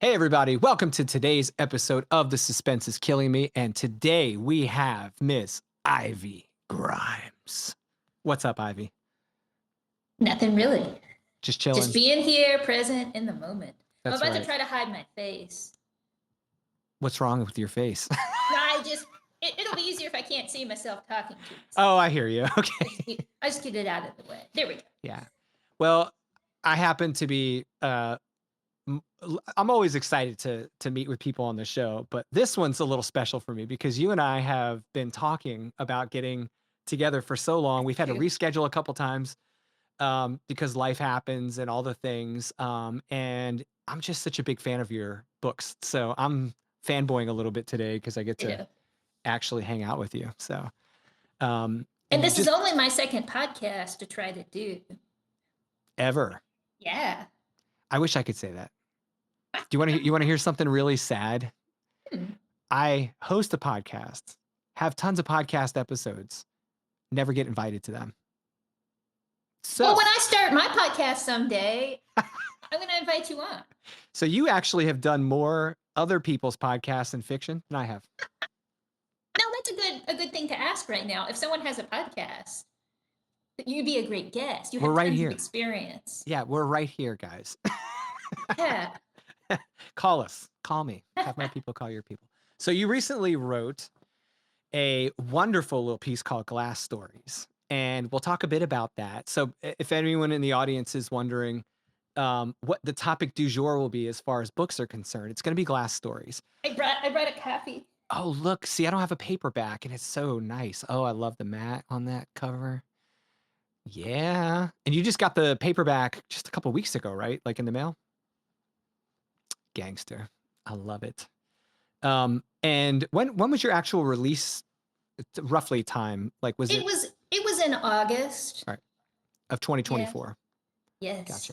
Hey, everybody. Welcome to today's episode of The Suspense is Killing Me. And today we have Miss Ivy Grimes. What's up, Ivy? Nothing really. Just Just chilling. being here, present in the moment. I'm That's about to right. try to hide my face. What's wrong with your face? No, it'll be easier if I can't see myself talking to Oh, myself. I hear you. Okay. I just get it out of the way. There we go. Yeah. Well, I happen to be I'm always excited to meet with people on the show, but this one's a little special for me because you and I have been talking about getting together for so long. We've had to True. reschedule a couple times because life happens and all the things. And I'm just such a big fan of your books. So I'm fanboying a little bit today because I get You to know. actually hang out with you. So, And and you this is just only my second podcast to try to do. ever, Yeah. I wish I could say that. You want to hear something really sad? Hmm. I host a podcast, have tons of podcast episodes, never get invited to them. Well, So, when I start my podcast someday, I'm going to invite you on. so you actually have done more other people's podcasts in fiction than I have. No, that's a good thing to ask right now. If someone has a podcast, you'd be a great guest. You We're have right tons of here. experience. Yeah, we're right here, guys. Yeah. Call us. Call me. Have my people call your people. So you recently wrote a wonderful little piece called Glass Stories, and we'll talk a bit about that. So if anyone in the audience is wondering what the topic du jour will be as far as books are concerned, it's going to be glass stories. I brought a copy. Oh, look, see, I don't have a paperback, and it's so nice. Oh, I love the mat on that cover. Yeah. And you just got the paperback just a couple weeks ago, right? Like in the mail? Gangster. I love it. And when was your actual release roughly time? Like, was It it was it was in August. all right of Yeah. 2024? Gotcha. Yes.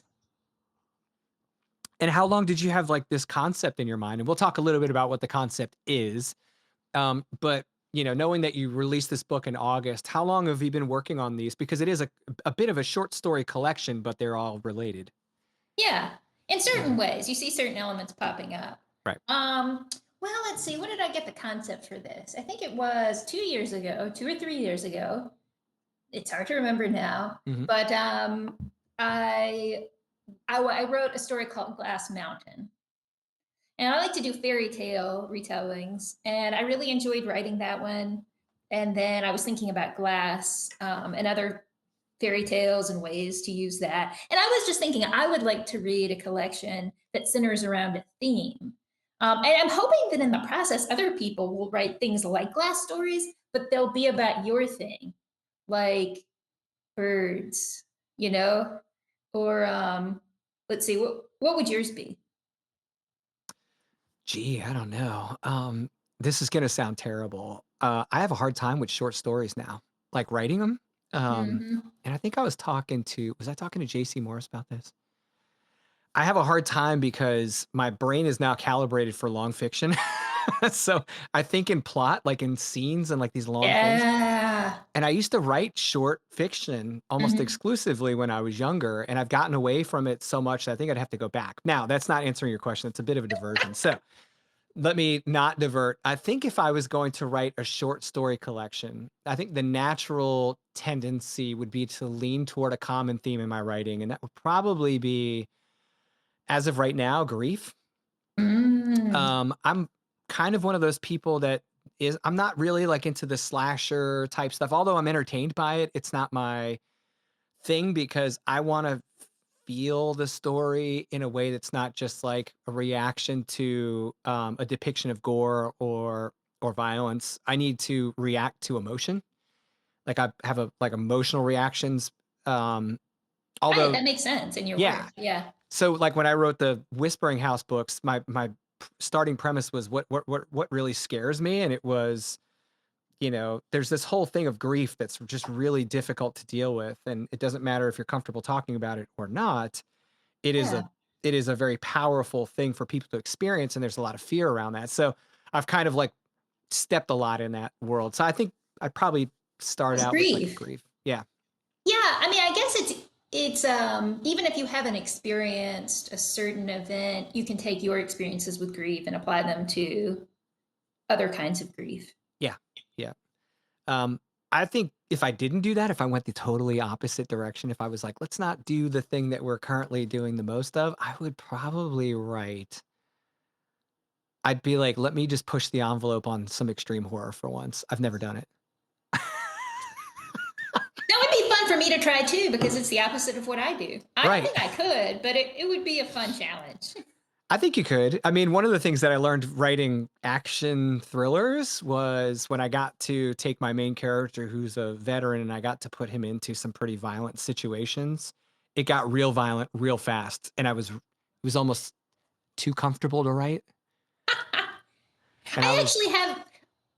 And how long did you have like this concept in your mind? And we'll talk a little bit about what the concept is. But knowing that you released this book in August, how long have you been working on these? Because it is a bit of a short story collection, but they're all related. Yeah. In certain Mhm. ways, you see certain elements popping up. Right. Um, well, let's see. When did I get the concept for this? I think it was 2 years ago, 2 or 3 years ago. It's hard to remember now, Hmm. but I wrote a story called Glass Mountain, and I like to do fairy tale retellings, and I really enjoyed writing that one. And then I was thinking about glass and other fairy tales and ways to use that. And I was just thinking I would like to read a collection that centers around a theme. And I'm hoping that in the process, other people will write things like glass stories, but they'll be about your thing, like birds, you know? Or let's see, what would yours be? Gee, I don't know. This is gonna sound terrible. I have a hard time with short stories now, like writing them. Hmm. And I think was I talking to JC Morris about this? I have a hard time because my brain is now calibrated for long fiction. So I think in plot, like in scenes and like these long things. Yeah. And I used to write short fiction almost Hmm. exclusively when I was younger, and I've gotten away from it so much that I think I'd have to go back. Now, that's not answering your question. It's a bit of a diversion. So let me not divert. I think if I was going to write a short story collection, I think the natural tendency would be to lean toward a common theme in my writing, and that would probably be, as of right now, grief. Mm. I'm kind of one of those people that I'm not really like into the slasher type stuff. Although I'm entertained by it, it's not my thing because I want to feel the story in a way that's not just like a reaction to a depiction of gore or violence. I need to react to emotion. Like I have like emotional reactions. Um, Right, although, that makes sense in your yeah. work. Yeah. So like when I wrote the Whispering House books, my starting premise was what really scares me, and it was there's this whole thing of grief that's just really difficult to deal with, and it doesn't matter if you're comfortable talking about it or not. It is a Yeah. it is a very powerful thing for people to experience, and there's a lot of fear around that. So I've kind of like stepped a lot in that world. So I think I'd probably start It's out with like a grief. grief. Yeah. Yeah, I mean, I guess it's It's even if you haven't experienced a certain event, you can take your experiences with grief and apply them to other kinds of grief. Yeah, yeah. Um, I think if I didn't do that, if I went the totally opposite direction, if I was like, let's not do the thing that we're currently doing the most of, I would probably write. I'd be like, let me just push the envelope on some extreme horror for once. I've never done it. That would be fun for me to try too, because it's the opposite of what I do. I don't Right. think I could, but it would be a fun challenge. I think you could. I mean, one of the things that I learned writing action thrillers was when I got to take my main character who's a veteran and I got to put him into some pretty violent situations. It got real violent real fast and it was almost too comfortable to write. And I I was, actually have,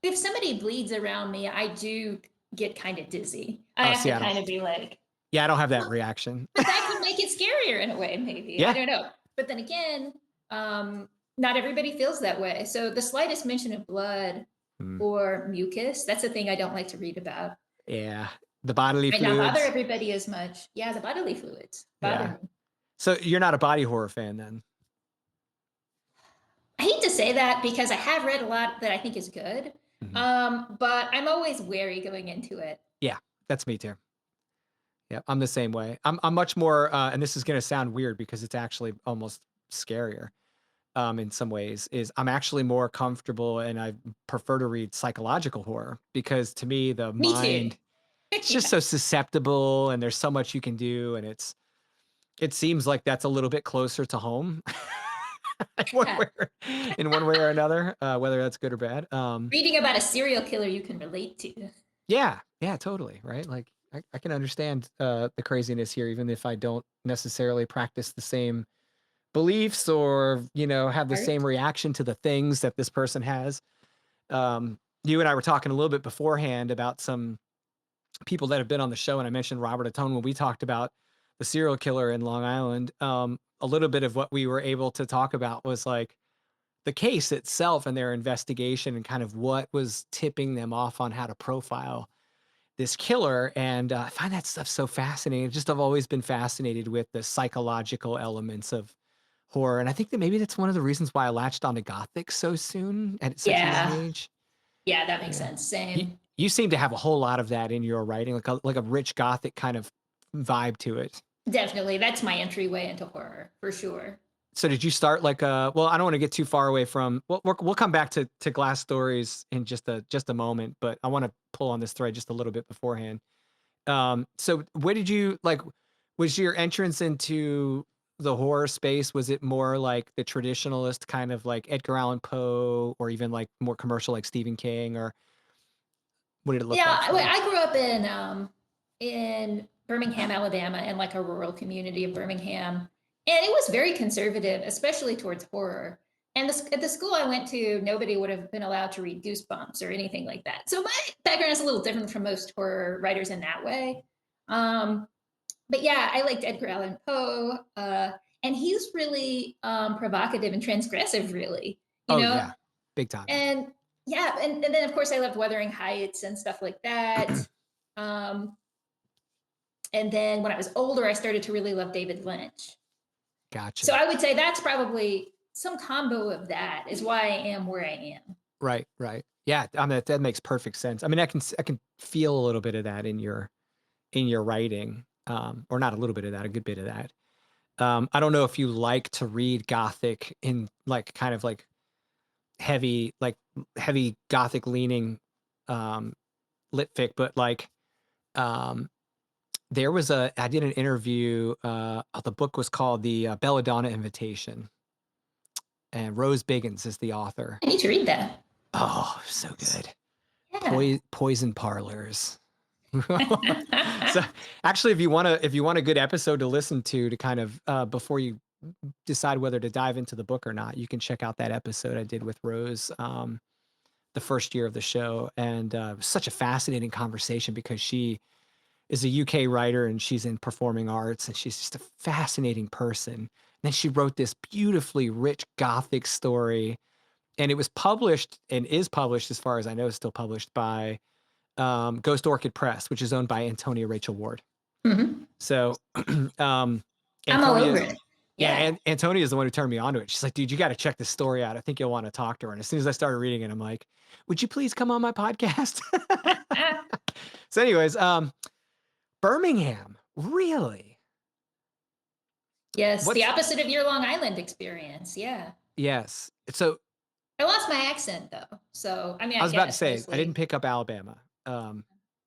if somebody bleeds around me, I do get kind of dizzy. I oh, have see, to I don't, kind of be like, yeah, I don't have that well, reaction. but that could make it scarier in a way, maybe. I Yeah. don't know. But then again, not everybody feels that way. So the slightest mention of blood Mm, or mucus, that's a thing I don't like to read about. yeah. The bodily Might not bother fluids. everybody as much. Yeah, the bodily fluids bother Yeah. me. So you're not a body horror fan then? I hate to say that because I have read a lot that I think is good. Mhm. But I'm always wary going into it. Yeah, that's me too. Yeah, I'm the same way. I'm much more, and this is gonna sound weird because it's actually almost scarier, in some ways, is I'm actually more comfortable and I prefer to read psychological horror because to me, the Me too. mind, it's just Yeah. so susceptible and there's so much you can do, and it seems like that's a little bit closer to home in one Yeah. way or another, whether that's good or bad. Reading about a serial killer you can relate to. Yeah, yeah, totally, right? Like, I can understand, the craziness here even if I don't necessarily practice the same beliefs or, have the Art. same reaction to the things that this person has. You and I were talking a little bit beforehand about some people that have been on the show, and I mentioned Robert Atone when we talked about the serial killer in Long Island. A little bit of what we were able to talk about was like the case itself and their investigation and kind of what was tipping them off on how to profile this killer. And I find that stuff so fascinating. Just I've always been fascinated with the psychological elements of horror. And I think that maybe that's one of the reasons why I latched onto Gothic so soon and at such a young Yeah. age. Yeah, that makes Yeah. sense. You, Same. you seem to have a whole lot of that in your writing, like a rich Gothic kind of vibe to it. Definitely. That's my entryway into horror for sure. So did you start like well, I don't want to get too far away from we'll come back to glass stories in just a moment, but I want to pull on this thread just a little bit beforehand. So what did you like was your entrance into the horror space, was it more like the traditionalist kind of like Edgar Allan Poe or even like more commercial like Stephen King, or what did it look Yeah, like for you? I grew up in Birmingham, Alabama, in like a rural community of Birmingham, and it was very conservative, especially towards horror. And at the school I went to, nobody would have been allowed to read Goosebumps or anything like that. So my background is a little different from most horror writers in that way. Um, but yeah, I liked Edgar Allan Poe, and he's really provocative and transgressive, really. You Oh know, yeah. Big time. and yeah, and then of course I loved Wuthering Heights and stuff like that. Um, and then when I was older, I started to really love David Lynch. So Gotcha. I would say that's probably some combo of that is why I am where I am. Right, right. Yeah, I mean that makes perfect sense. I mean, I can feel a little bit of that in your writing. Or not a little bit of that, a good bit of that. I don't know if you like to read Gothic in like kind of like heavy Gothic leaning um lit fic, but like um I did an interview, the book was called The Belladonna Invitation, and Rose Biggins is the author. I need to read that. Oh, so good. Yeah. Poison Parlors. So actually, if you want a good episode to listen to kind of before you decide whether to dive into the book or not, you can check out that episode I did with Rose, the first year of the show, and it was such a fascinating conversation because she is a UK writer and she's in performing arts and she's just a fascinating person. And then she wrote this beautifully rich Gothic story, and it was published and is published, as far as I know, is still published by Ghost Orchid Press, which is owned by Antonia Rachel Ward. Mhm. So, um, I'm all over Antonia's it. yeah, Yeah. and Antonia is the one who turned me on to it. She's like, "Dude, you gotta check this story out. I think you'll wanna talk to her." And as soon as I started reading it, I'm like, "Would you please come on my podcast?" Ah, So anyways, Birmingham, really? yes, the What's opposite of your Long Island experience, yeah. yes. So, I lost my accent though, so, I mean, I I was about to guess say, I didn't mostly, pick up Alabama.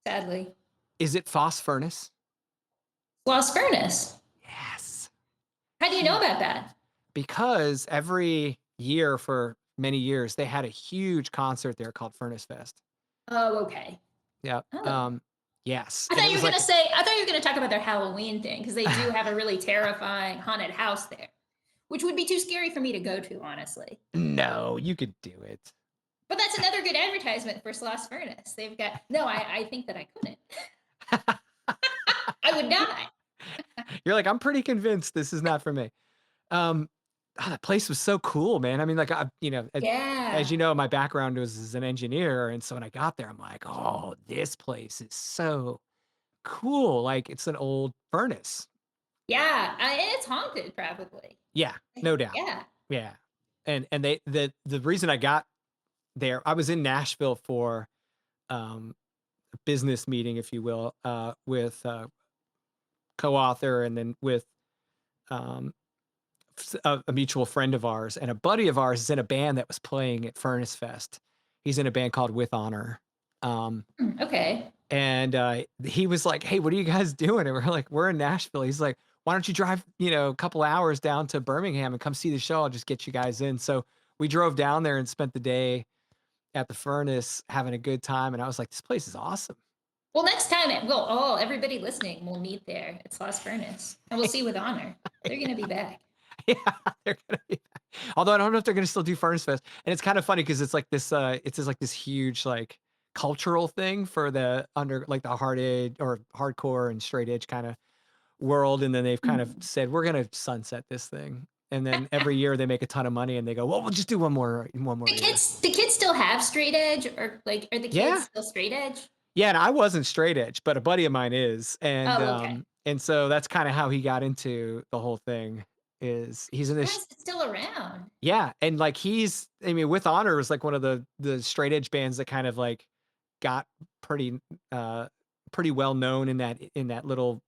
sadly. Is it Foss Furnace? Lost Furnace. Yes. How do you know about that? Because every year for many years, they had a huge concert there called Furnace Fest. Oh, okay. Yeah. Oh. Yes, I and thought it you were was gonna like say I thought you were gonna talk about their Halloween thing because they do have a really terrifying haunted house there, which would be too scary for me to go to, honestly. no, you could do it. But that's another good advertisement for Sloss Furnace. They've got no, I think that I couldn't. I would die. You're like, "I'm pretty convinced this is not for me." Um, that place was so cool, man. I mean, like, as Yeah. you know, my background was as an engineer, and so when I got there, I'm like, "Oh, this place is so cool." Like, it's an old furnace. Yeah. And it's haunted, probably. Yeah, no doubt. Yeah. Yeah. And the reason I got there, I was in Nashville for, a business meeting, if you will, with a co-author and then with, um, a mutual friend of ours, and a buddy of ours is in a band that was playing at Furnace Fest. He's in a band called With Honor. Um, Okay. and he was like, "Hey, what are you guys doing?" And we're like, "We're in Nashville." He's like, "Why don't you drive, a couple hours down to Birmingham and come see the show? I'll just get you guys in." So we drove down there and spent the day at the Furnace having a good time. And I was like, "This place is awesome." Well, next time everybody listening will meet there at Sloss Furnace. And we'll see with honor. They're gonna be back. Yeah, they're gonna be back. Although I don't know if they're gonna still do Furnace Fest. And it's kind of funny because it's just like this huge like cultural thing for the under like the hard edge or hardcore and straight edge kind of world. And then they've kind of Mhm. said, we're gonna sunset this thing. And then every year they make a ton of money and they go, well, we'll just do one more year. The kids still have straight edge or like are the kids Yeah. still straight edge? Yeah, and I wasn't straight edge, but a buddy of mine is. Oh, okay. And so that's kind of how he got into the whole thing is he's in this. Surprised it's still around. Yeah, and, like, I mean, With Honor was, like, one of the straight edge bands that kind of, like, got pretty, uh, pretty well known in that little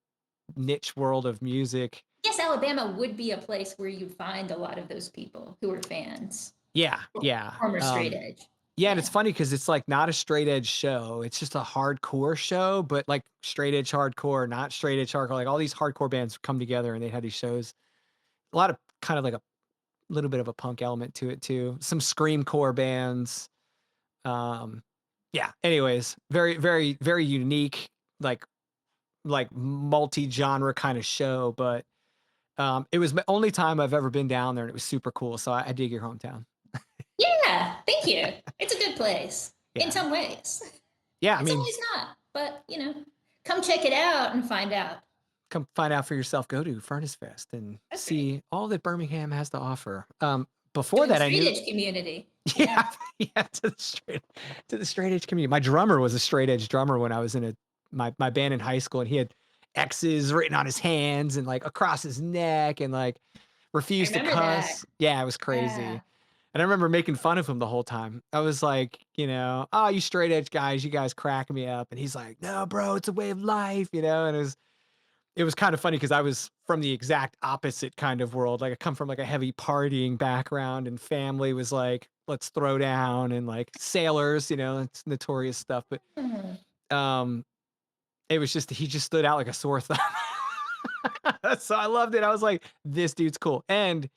niche world of music. I guess Alabama would be a place where you'd find a lot of those people who are fans. Yeah, yeah, Former straight edge. yeah, and it's Yeah. funny because it's, like, not a straight edge show, it's just a hardcore show, but, like, straight edge hardcore, not straight edge hardcore, like, all these hardcore bands come together and they had these shows. A lot of kind of like a little bit of a punk element to it too, some screamcore bands. Um, yeah, anyways, very, very, very unique, like multi-genre kind of show, but it was my only time I've ever been down there and it was super cool. So I dig your hometown. Yeah, thank you. It's a good place in Yeah. some ways. Yeah, I In some mean, ways not, but come check it out and find out. come find out for yourself, go to Furnace Fest and That's right. see all that Birmingham has to offer. Before To the that I straight knew edge community. Yeah. yeah, yeah, to the straight edge community. My drummer was a straight edge drummer when I was in my band in high school, and he had X's written on his hands and like across his neck, and like I refused to remember that. cuss. Yeah, it was Yeah. crazy. And I remember making fun of him the whole time. I was like, "Oh, you straight edge guys, you guys crack me up." And he's like, "No, bro, it's a way of life," And it was kind of funny because I was from the exact opposite kind of world. Like I come from like a heavy partying background and family was like, let's throw down and like sailors, it's notorious stuff. But Mhm. um it was just he just stood out like a sore thumb. So I loved it. I was like, this dude's cool. And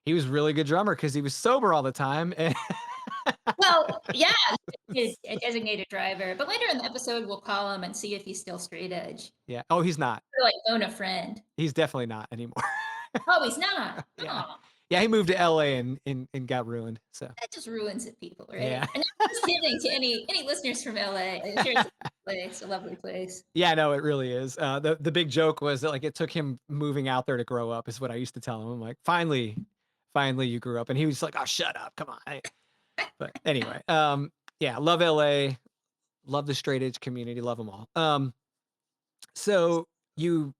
he was really good drummer because he was sober all the time. And Well, yeah, a designated driver, but later in the episode, we'll call him and see if he's still straight edge. yeah. Oh, he's not. Or, like, phone a friend. He's definitely not anymore. Oh, he's not. Yeah. Oh, Yeah, he moved to LA and got ruined. So that just ruins it, people, right? yeah. And I'm just kidding to any listeners from LA. I'm sure it's a lovely place. Yeah, no, it really is. The big joke was that like it took him moving out there to grow up, is what I used to tell him. I'm like, finally, you grew up, and he was like, "Oh, shut up, come on." But anyway, yeah, love LA, love the straight edge community, love them all. So you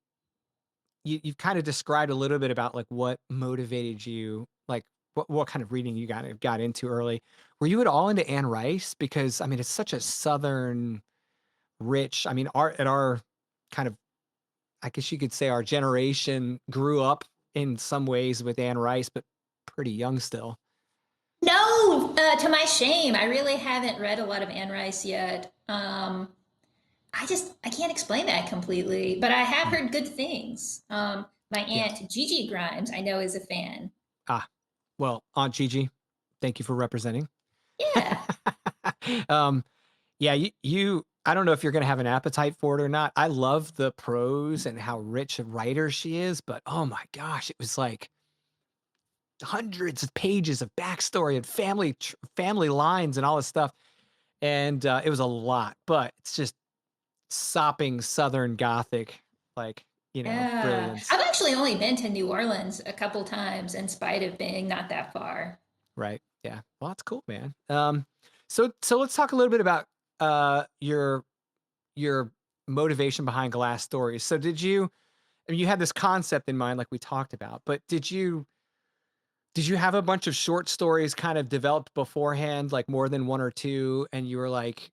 you've kind of described a little bit about like what motivated you, like what kind of reading you got into early. Were you at all into Anne Rice? Because I mean, it's such a southern rich. I mean, our kind of, I guess you could say our generation grew up in some ways with Anne Rice, but pretty young still. No, to my shame, I really haven't read a lot of Anne Rice yet. I can't explain that completely, but I have Mm, heard good things. My yes. aunt Gigi Grimes, I know, is a fan. Ah, well, Aunt Gigi, thank you for representing. Yeah, um, yeah, I don't know if you're gonna have an appetite for it or not. I love the prose and how rich a writer she is, but oh my gosh, it was like hundreds of pages of backstory and family lines and all this stuff, and, it was a lot, but it's just sopping Southern Gothic, like, yeah. brilliance, I've actually only been to New Orleans a couple times, in spite of being not that far. right? Yeah. Well, that's cool, man. So let's talk a little bit about, your motivation behind Glass Stories. So I mean, you had this concept in mind like we talked about, but did you have a bunch of short stories kind of developed beforehand, like more than 1 or 2, and you were, like,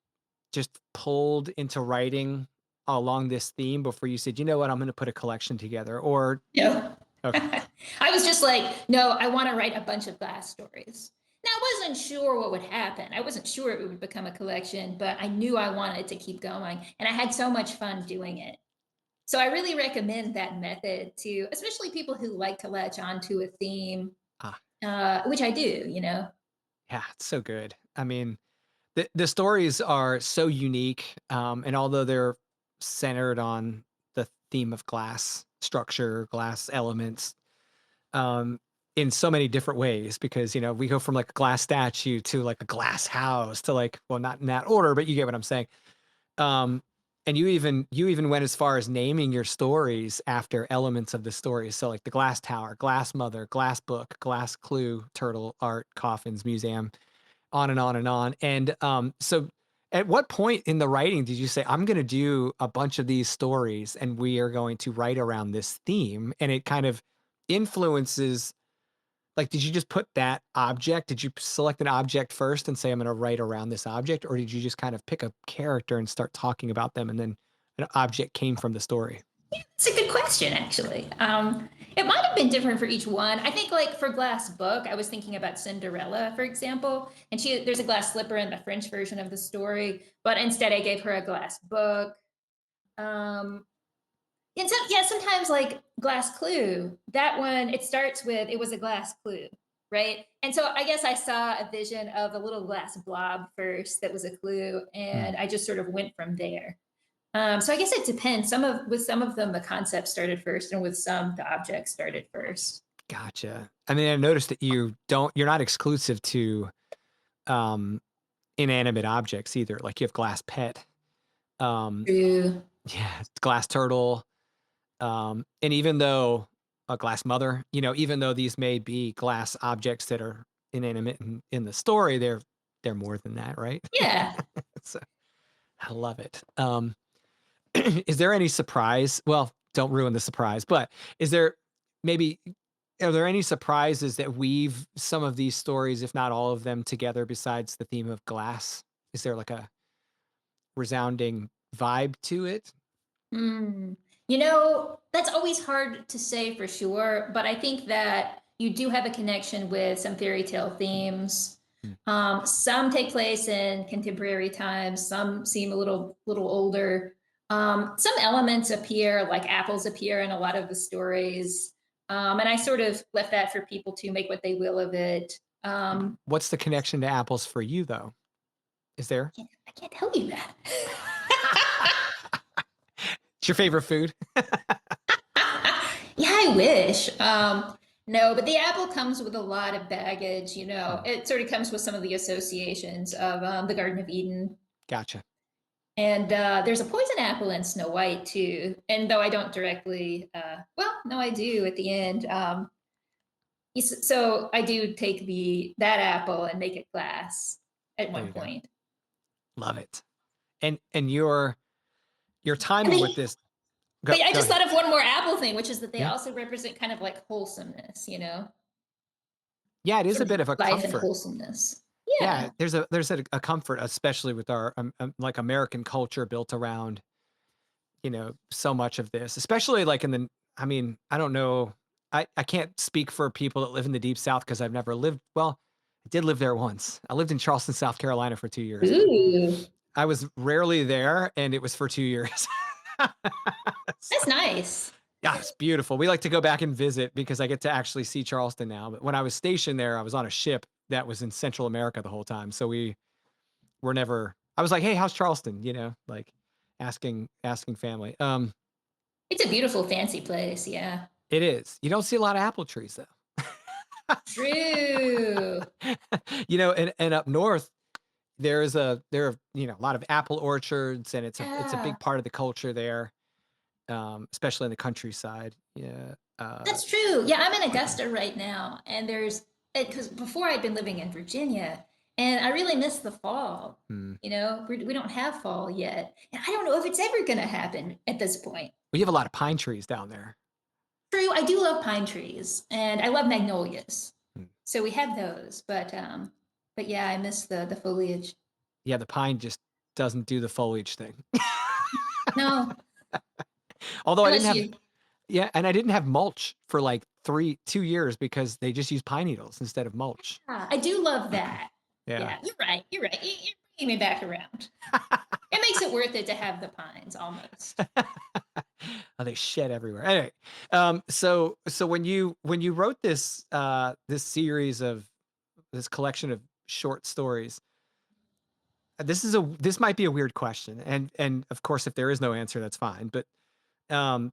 just pulled into writing along this theme before you said, "You know what? I'm gonna put a collection together," or No. okay. I was just like, no, I want to write a bunch of glass stories. Now, I wasn't sure what would happen. I wasn't sure it would become a collection, but I knew I wanted to keep going. And I had so much fun doing it. So I really recommend that method to, especially people who like to latch onto a theme, Ah, which I do. yeah, it's so good. I mean, the stories are so unique, and although they're centered on the theme of glass structure, glass elements, um, in so many different ways because, we go from like a glass statue to like a glass house to like, well, not in that order, but you get what I'm saying. Um, and you even went as far as naming your stories after elements of the story. So like the glass tower, glass mother, glass book, glass clue, turtle art, coffins, museum, on and on and on. And so at what point in the writing did you say, I'm going to do a bunch of these stories and we are going to write around this theme? And it kind of influences, like, did you just put that object? Did you select an object first and say, I'm going to write around this object? Or did you just kind of pick a character and start talking about them and then an object came from the story? It's a good question, actually. It might have been different for each one. I think, like for Glass Book, I was thinking about Cinderella, for example, and there's a glass slipper in the French version of the story, but instead I gave her a glass book. Um, and yeah, sometimes like Glass Clue, that one it starts with it was a glass clue, right? And so I guess I saw a vision of a little glass blob first that was a clue, Hmm, and I just sort of went from there. So I guess it depends. With some of them, the concept started first, and with some, the object started first. gotcha. I mean, I noticed that you're not exclusive to um, inanimate objects either. Like you have glass pet, um, True. yeah, glass turtle, and even though a glass mother, even though these may be glass objects that are inanimate in the story, they're more than that, right? Yeah. So I love it. Is there any surprise? Well, don't ruin the surprise, but is there maybe are there any surprises that weave some of these stories, if not all of them, together besides the theme of glass? Is there like a resounding vibe to it? Mm. That's always hard to say for sure, but I think that you do have a connection with some fairy tale themes. Mm, Some take place in contemporary times. Some seem a little older. Some elements appear, like apples appear in a lot of the stories, and I sort of left that for people to make what they will of it. What's the connection to apples for you, though? Is there? I can't tell you that. It's your favorite food? Yeah, I wish. No, but the apple comes with a lot of baggage. Mm, It sort of comes with some of the associations of the Garden of Eden. gotcha. And there's a poison apple in Snow White too. And though I don't directly, well, no, I do at the end. So I do take that apple and make it glass at There one you go. point. Love it. And your And timing with they this. Go But I go just ahead. thought of one more Apple thing, which is that they Yeah. also represent kind of like wholesomeness, Yeah, it is a sort of bit of a life and comfort. wholesomeness. Yeah, Yeah. there's a comfort, especially with our, like, American culture built around, so much of this, especially, like, in the I mean, I don't know, I can't speak for people that live in the Deep South because 'cause I've never lived well, I did live there once. I lived in Charleston, South Carolina for 2 years, but Ooh, I was rarely there, and it was for 2 years. that's So nice. yeah, it's beautiful. We like to go back and visit because I get to actually see Charleston now, but when I was stationed there, I was on a ship that was in Central America the whole time, so we were never I was like, "Hey, how's Charleston?" Like, asking family. It's a beautiful, fancy place. Yeah. It is. You don't see a lot of apple trees, though. True. And up north, there are, a lot of apple orchards, and it's a Yeah, big part of the culture there, especially in the countryside. Yeah, that's true. Yeah, I'm in Augusta right now, and there's because before I'd been living in Virginia, and I really miss the fall. mm. We don't have fall yet, and I don't know if it's ever going to happen at this point. We have a lot of pine trees down there. True, I do love pine trees, and I love magnolias, Mm. so we have those. But yeah, I miss the foliage. Yeah, the pine just doesn't do the foliage thing. No, Although I didn't unless have you. Yeah, and I didn't have mulch for, like, 2 years because they just use pine needles instead of mulch. Yeah, I do love that. Yeah. Yeah, you're right. You're right. You're bringing me back around. It makes it worth it to have the pines almost. Oh, they shed everywhere. Anyway, so when you wrote this series of this collection of short stories, this might be a weird question, and of course, if there is no answer, that's fine. But um,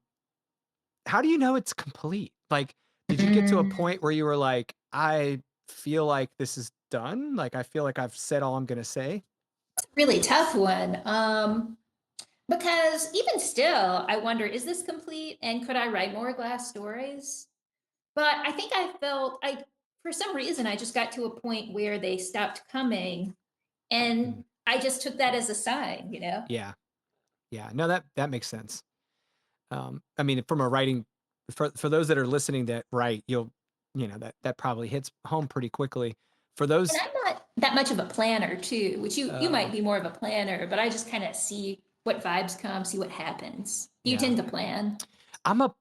how do you know it's complete? Like, did you get to a Mm, point where you were like, I feel like this is done? Like, I feel like I've said all I'm gonna say? really tough one. Because even still, I wonder, is this complete? And could I write more glass stories? But I think I felt for some reason, I just got to a point where they stopped coming, Mm. and I just took that as a sign. Yeah, yeah. No, that makes sense. I mean, from a writing for those that are listening that write, that probably hits home pretty quickly. For And those, I'm not that much of a planner too, which you uh, might be more of a planner, but I just kind of see what vibes come, see what happens. Do you yeah, tend to plan? I'm a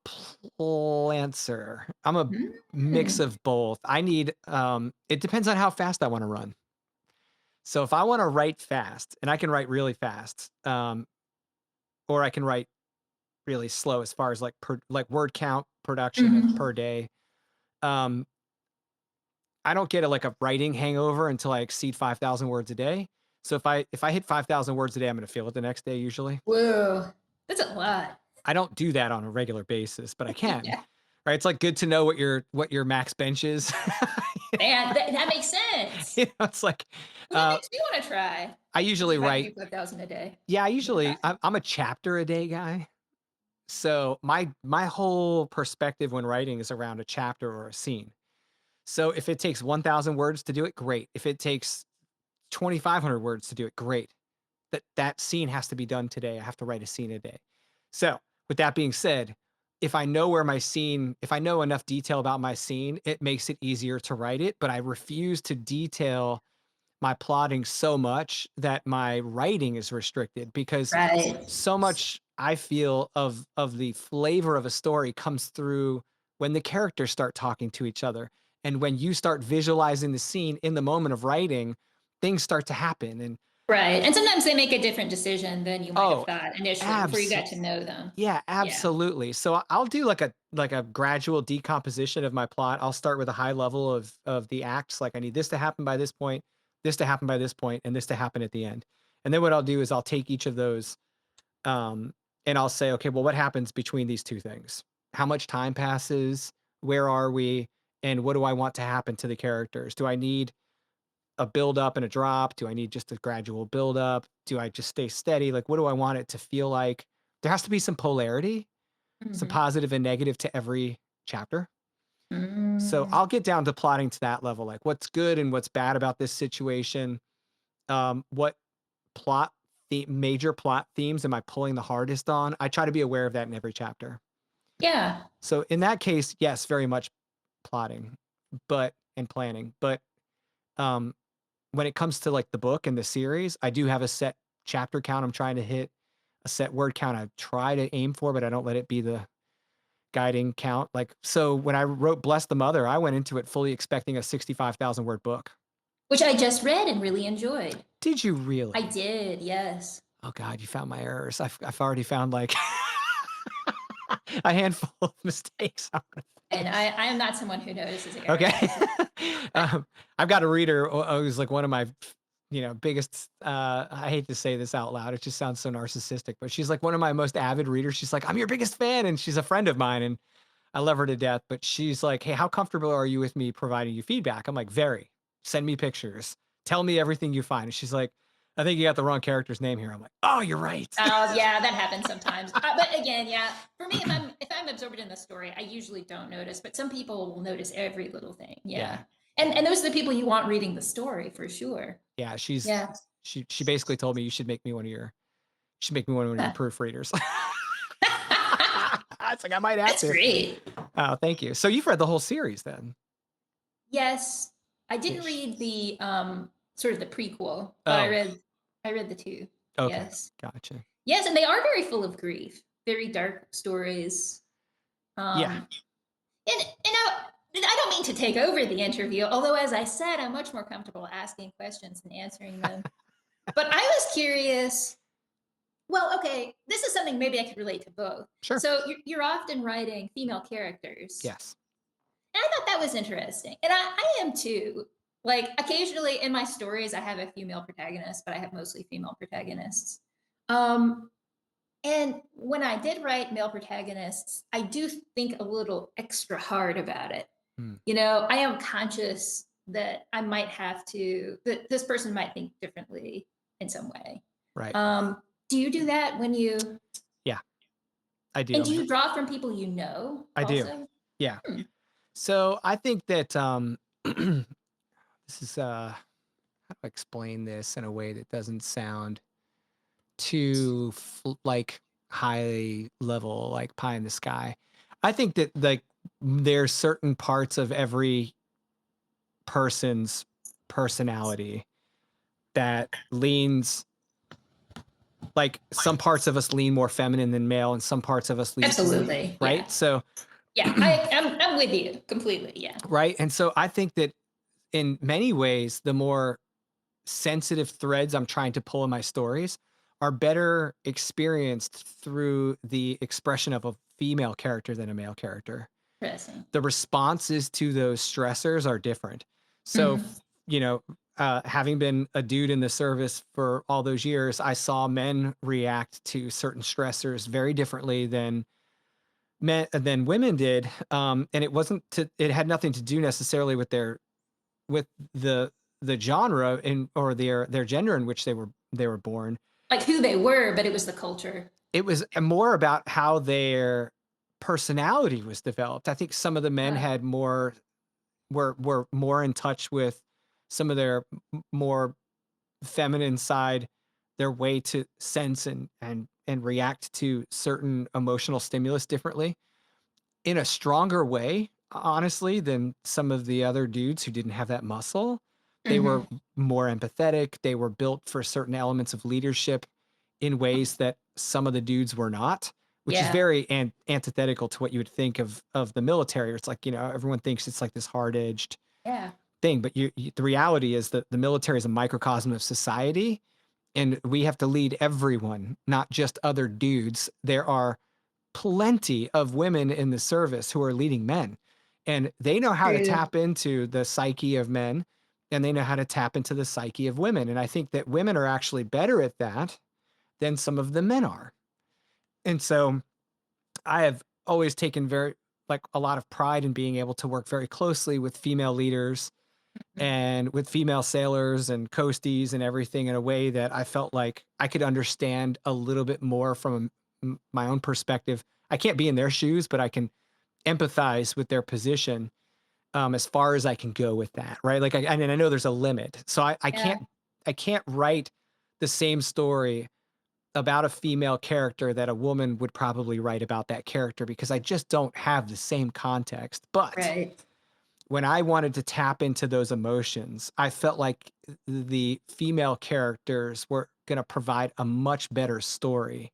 plancer. I'm a mix Mm. of both. It depends on how fast I want to run. So if I want to write fast, and I can write really fast, or I can write really slow as far as like word count production, like Mhm. per day. Um, I don't get a writing hangover until I exceed 5,000 words a day. So if I hit 5,000 words a day, I'm gonna feel it the next day usually. Whoa, that's a lot. I don't do that on a regular basis, but I can. Yeah, Right? It's like good to know what your max bench is. that makes sense. It's like Well, that uh makes me want to try. I See usually if I can write do 5,000 a day. yeah, I Never usually thought. I'm a chapter a day guy. So my whole perspective when writing is around a chapter or a scene. So if it takes 1,000 words to do it, great. If it takes 2,500 words to do it, great. That scene has to be done today. I have to write a scene a day. So, with that being said, if I know enough detail about my scene, it makes it easier to write it, but I refuse to detail my plotting so much that my writing is restricted because Right. so much I feel of the flavor of a story comes through when the characters start talking to each other and when you start visualizing the scene in the moment of writing, things start to happen and Right. And sometimes they make a different decision than you might have oh, thought initially before you abs got to know them. yeah, Yeah. absolutely. So I'll do like a gradual decomposition of my plot. I'll start with a high level of the acts. Like I need this to happen by this point, this to happen by this point, and this to happen at the end. And then what I'll do is I'll take each of those um, and I'll say, okay, well, what happens between these two things? How much time passes? Where are we? And what do I want to happen to the characters? Do I need a build up and a drop? Do I need just a gradual build up? Do I just stay steady? Like, what do I want it to feel like? There has to be some polarity, some Mhm. positive and negative to every chapter. So Mm. I'll get down to plotting to that level, like what's good and what's bad about this situation. What plot major plot themes am I pulling the hardest on? I try to be aware of that in every chapter. Yeah. So in that case, yes, very much plotting, but and planning. But um when it comes to like the book and the series, I do have a set chapter count I'm trying to hit, a set word count I try to aim for, but I don't let it be the guiding count. Like, so when I wrote Bless the Mother, I went into it fully expecting a 65,000 word book. Which I just read and really enjoyed. Did you I really? did, yes. Oh God, you found my errors. I've already found like a handful of mistakes I'm gonna And fix. I am not someone who notices Okay. errors. I've got a reader who's like one of my, biggest, I hate to say this out loud. It just sounds so narcissistic, but she's like one of my most avid readers. She's like, I'm your biggest fan. And she's a friend of mine and I love her to death. But she's like, hey, how comfortable are you with me providing you feedback? I'm like, very. Send me pictures. Tell me everything you find. And she's like, I think you got the wrong character's name here. I'm like, oh, you're right. Oh, yeah, that happens sometimes. But again, yeah, for me, if I'm absorbed in the story, I usually don't notice. But some people will notice every little thing. Yeah. Yeah, and those are the people you want reading the story for sure. Yeah. Yeah, She basically told me you should make me one of your should make me one of your proofreaders. It's like I might have that's to. great. Oh, thank you. So you've read the whole series then? Yes, I didn't Ish. read the sort of the prequel, but Oh, I read the two. okay. Yes, Gotcha. yes, and they are very full of grief, very dark stories. Yeah. Um, and I don't mean to take over the interview, although as I said, I'm much more comfortable asking questions and answering them. But I was curious. Well, okay, this is something maybe I could relate to both. Sure. So you're often writing female characters, Yes. and I thought that was interesting, and I am too. Like occasionally in my stories, I have a female protagonist, but I have mostly female protagonists. Um, and when I did write male protagonists, I do think a little extra hard about it. Hmm. I am conscious that I might have to, that this person might think differently in some way. Right. Do you do that Yeah, I and do. do you draw from people you know I do. also? Yeah. Hmm. So I think that this is how do I explain this in a way that doesn't sound too like high level, like pie in the sky. I think that like there's certain parts of every person's personality that leans like some parts of us lean more feminine than male and some parts of us lean Absolutely. right. Yeah. So Yeah. I'm with you completely. Yeah. right. And so I think that in many ways, the more sensitive threads I'm trying to pull in my stories are better experienced through the expression of a female character than a male character. Interesting. The responses to those stressors are different. So, Mhm. you know, having been a dude in the service for all those years, I saw men react to certain stressors very differently than women did. And it had nothing to do necessarily with with the the genre in or their gender in which they were born. Like who they were, but it was the culture. It was more about how their personality was developed. I think some of the men Uh, had were more in touch with some of their more feminine side, their way to sense and react to certain emotional stimulus differently in a stronger way, honestly, than some of the other dudes who didn't have that muscle. They were mhm. more empathetic. They were built for certain elements of leadership in ways that some of the dudes were not, which is Yeah. very antithetical to what you would think of the military. It's like, everyone thinks it's like this hard-edged Yeah. thing, but the reality is that the military is a microcosm of society and we have to lead everyone, not just other dudes. There are plenty of women in the service who are leading men, and they know how to True. tap into the psyche of men and they know how to tap into the psyche of women. And I think that women are actually better at that than some of the men are. And so I have always taken very like a lot of pride in being able to work very closely with female leaders Mhm. and with female sailors and coasties and everything in a way that I felt like I could understand a little bit more from my own perspective. I can't be in their shoes, but I can empathize with their position as far as I can go with that, right? Like, and I know there's a limit, so I Yeah. can't write the same story about a female character that a woman would probably write about that character because I just don't have the same context. But Right. when I wanted to tap into those emotions, I felt like the female characters were going to provide a much better story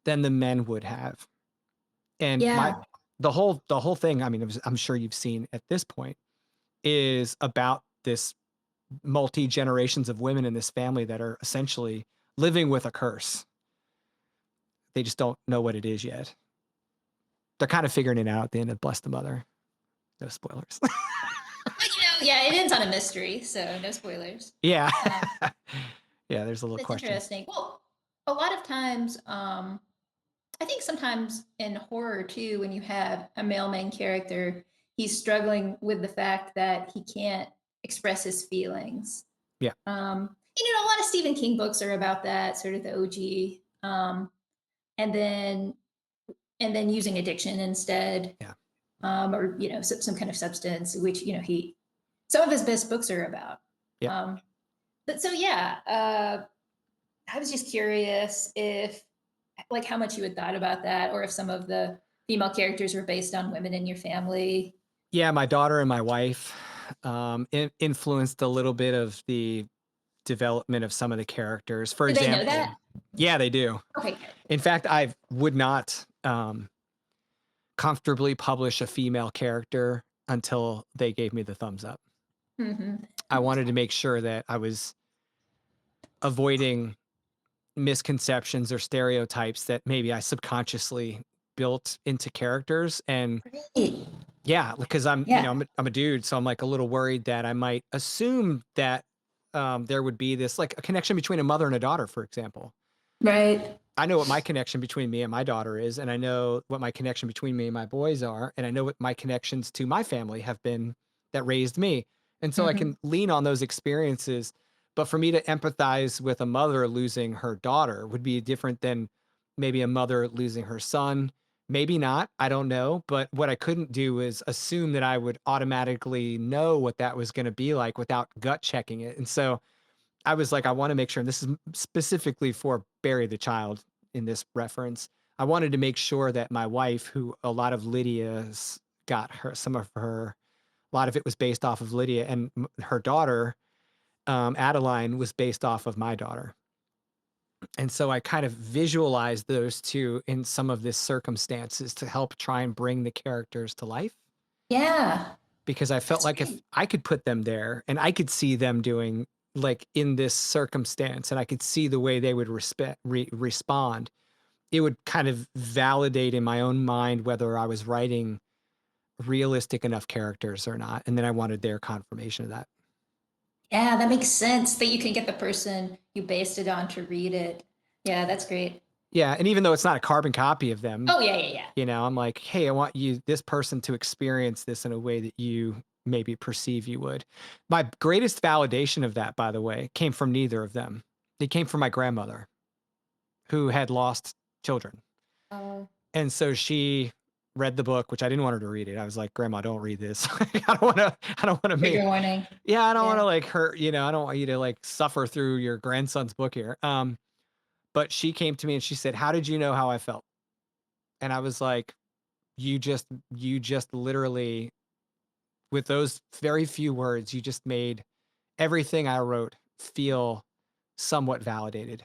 than the men would have. And my Yeah. the whole thing, I mean, I'm sure you've seen at this point, is about this multi generations of women in this family that are essentially living with a curse. They just don't know what it is yet. They're kind of figuring it out at the end of Bless the Mother. No spoilers. But, yeah, it ends on a mystery, so no spoilers. Yeah. Um, Yeah, there's a little that's question. interesting. Well, a lot of times, I think sometimes in horror too, when you have a male main character, he's struggling with the fact that he can't express his feelings. Yeah, A lot of Stephen King books are about that, sort of the OG, and then using addiction instead, yeah, or some kind of substance, which he some of his best books are about. yeah. Um, but so yeah, I was just curious if like how much you had thought about that, or if some of the female characters were based on women in your family. Yeah, my daughter and my wife, influenced a little bit of the development of some of the characters. For Did they know example, that? yeah, they do. Okay, good. In fact, I would not, comfortably publish a female character until they gave me the thumbs up. I wanted to make sure that I was avoiding misconceptions or stereotypes that maybe I subconsciously built into characters. And Great. yeah, because Yeah. I'm a dude, so I'm like a little worried that I might assume that there would be this like a connection between a mother and a daughter, for example. Right. I know what my connection between me and my daughter is, and I know what my connection between me and my boys are, and I know what my connections to my family have been that raised me. And so I Hmm. can lean on those experiences. But for me to empathize with a mother losing her daughter would be different than maybe a mother losing her son. Maybe not. I don't know. But what I couldn't do is assume that I would automatically know what that was going to be like without gut checking it. And so I was like, I want to make sure, and this is specifically for Barry the child in this reference. I wanted to make sure that my wife, who a lot of Lydia's got her, some of her, a lot of it was based off of Lydia, and her daughter, Adeline, was based off of my daughter. And so I kind of visualized those two in some of this circumstances to help try and bring the characters to life Yeah. because I felt That's like if great. I could put them there and I could see them doing like in this circumstance and I could see the way they would respond, it would kind of validate in my own mind whether I was writing realistic enough characters or not. And then I wanted their confirmation of that. Yeah, that makes sense that you can get the person you based it on to read it. Yeah, that's great. Yeah. And even though it's not a carbon copy of them, Oh, yeah, yeah, yeah. I'm like, hey, I want this person to experience this in a way that you maybe perceive you would. My greatest validation of that, by the way, came from neither of them. It came from my grandmother who had lost children. Oh, And so she read the book, which I didn't want her to read it. I was like, Grandma, don't read this. I don't want to make, trigger warning. yeah, I don't want Yeah. to like hurt, I don't want you to like suffer through your grandson's book here. But she came to me and she said, how did you know how I felt? And I was like, you just literally with those very few words, you just made everything I wrote feel somewhat validated.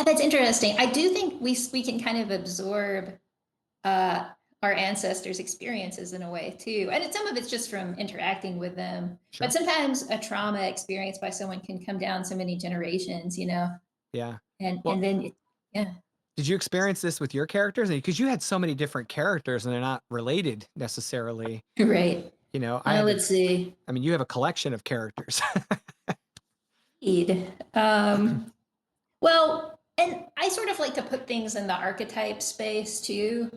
That's interesting. I do think we can kind of absorb uh, our ancestors' experiences in a way too, and some of it's just from interacting with them. But Sure. sometimes a trauma experienced by someone can come down so many generations, Yeah. and Well, yeah, did you experience this with your characters? Because you had so many different characters and they're not related necessarily. right. I had to, Let's see. I mean, you have a collection of characters. Indeed. Well, and I sort of like to put things in the archetype space too.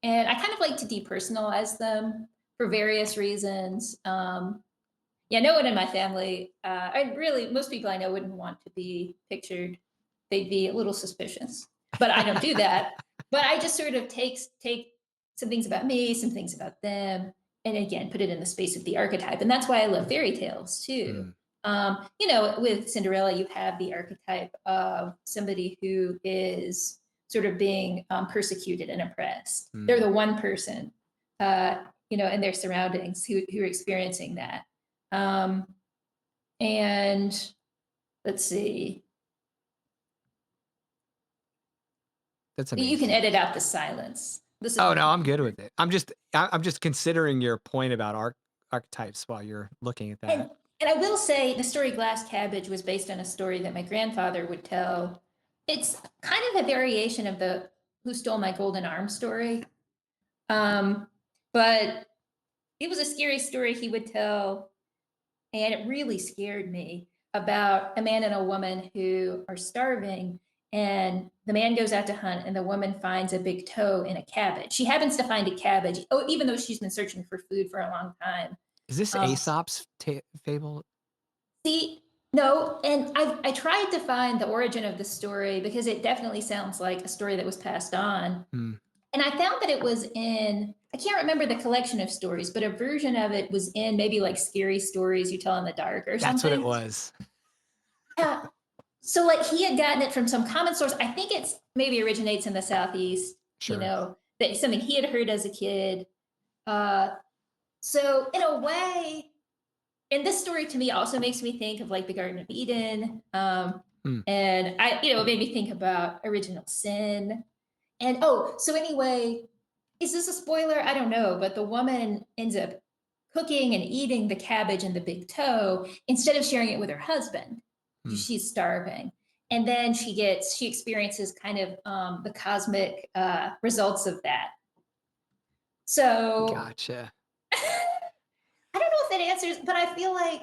And I kind of like to depersonalize them for various reasons. Yeah, no one in my family, most people I know wouldn't want to be pictured. They'd be a little suspicious, but I don't do that. But I just sort of take some things about me, some things about them, and again, put it in the space of the archetype. And that's why I love fairy tales too. Mm. With Cinderella, you have the archetype of somebody who is sort of being persecuted and oppressed. They're Mm, the one person, in their surroundings who are experiencing that. Um, and let's see, that's you can amazing. edit out the silence. This is Oh, much no, more I'm good with important. it. I'm just considering your point about archetypes while you're looking at that. And and I will say the story Glass Cabbage was based on a story that my grandfather would tell. It's kind of a variation of the Who Stole My Golden Arm story. But it was a scary story he would tell, and it really scared me about a man and a woman who are starving. And the man goes out to hunt, and the woman finds a big toe in a cabbage. She happens to find a cabbage, even though she's been searching for food for a long time. Is this Um, Aesop's fable? See, no, and I tried to find the origin of the story because it definitely sounds like a story that was passed on. Hmm, And I found that it was in, I can't remember the collection of stories, but a version of it was in maybe like Scary Stories You Tell in the Dark or that's what it something. was. Yeah. So like he had gotten it from some common source. I think it's maybe originates in the Southeast, Sure. that something he had heard as a kid. Uh, so in a way, and this story to me also makes me think of like the Garden of Eden. Hmm, And it made me think about original sin. And so anyway, is this a spoiler? I don't know, but the woman ends up cooking and eating the cabbage and the big toe instead of sharing it with her husband. hmm. She's starving. And then she experiences kind of the cosmic results of that. So Gotcha. I don't know if that answers, but I feel like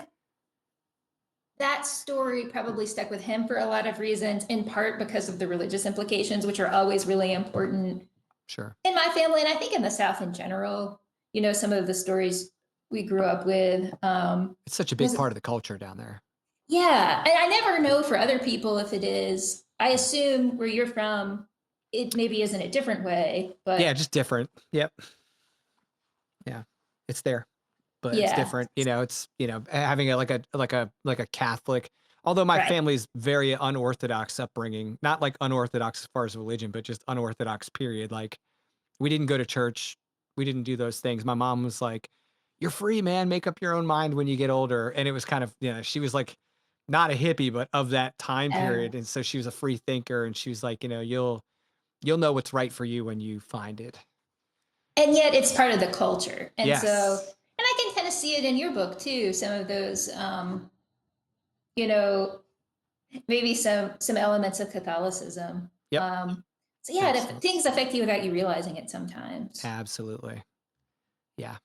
that story probably stuck with him for a lot of reasons, in part because of the religious implications, which are always really important Sure. in my family, and I think in the South in general. Some of the stories we grew up with. It's such a big Was part of the culture down there. Yeah, and I never know for other people if it is. I assume where you're from, it maybe isn't a different way, Yeah, but just different. Yep. Yeah. It's there, but it's yeah, different. It's, having like a Catholic, although my right. family's very unorthodox upbringing, not like unorthodox as far as religion, but just unorthodox period. Like we didn't go to church. We didn't do those things. My mom was like, "You're free, man. Make up your own mind when you get older." And it was kind of, she was like not a hippie, but of that time Uh, period. And so she was a free thinker and she was like, you'll know what's right for you when you find it. and yet it's part of the culture, and Yes. I can kind of see it in your book too. Some of those, you know, maybe some elements of Catholicism. Yep. So yeah, Absolutely. things affect you without you realizing it sometimes. Absolutely. Yeah.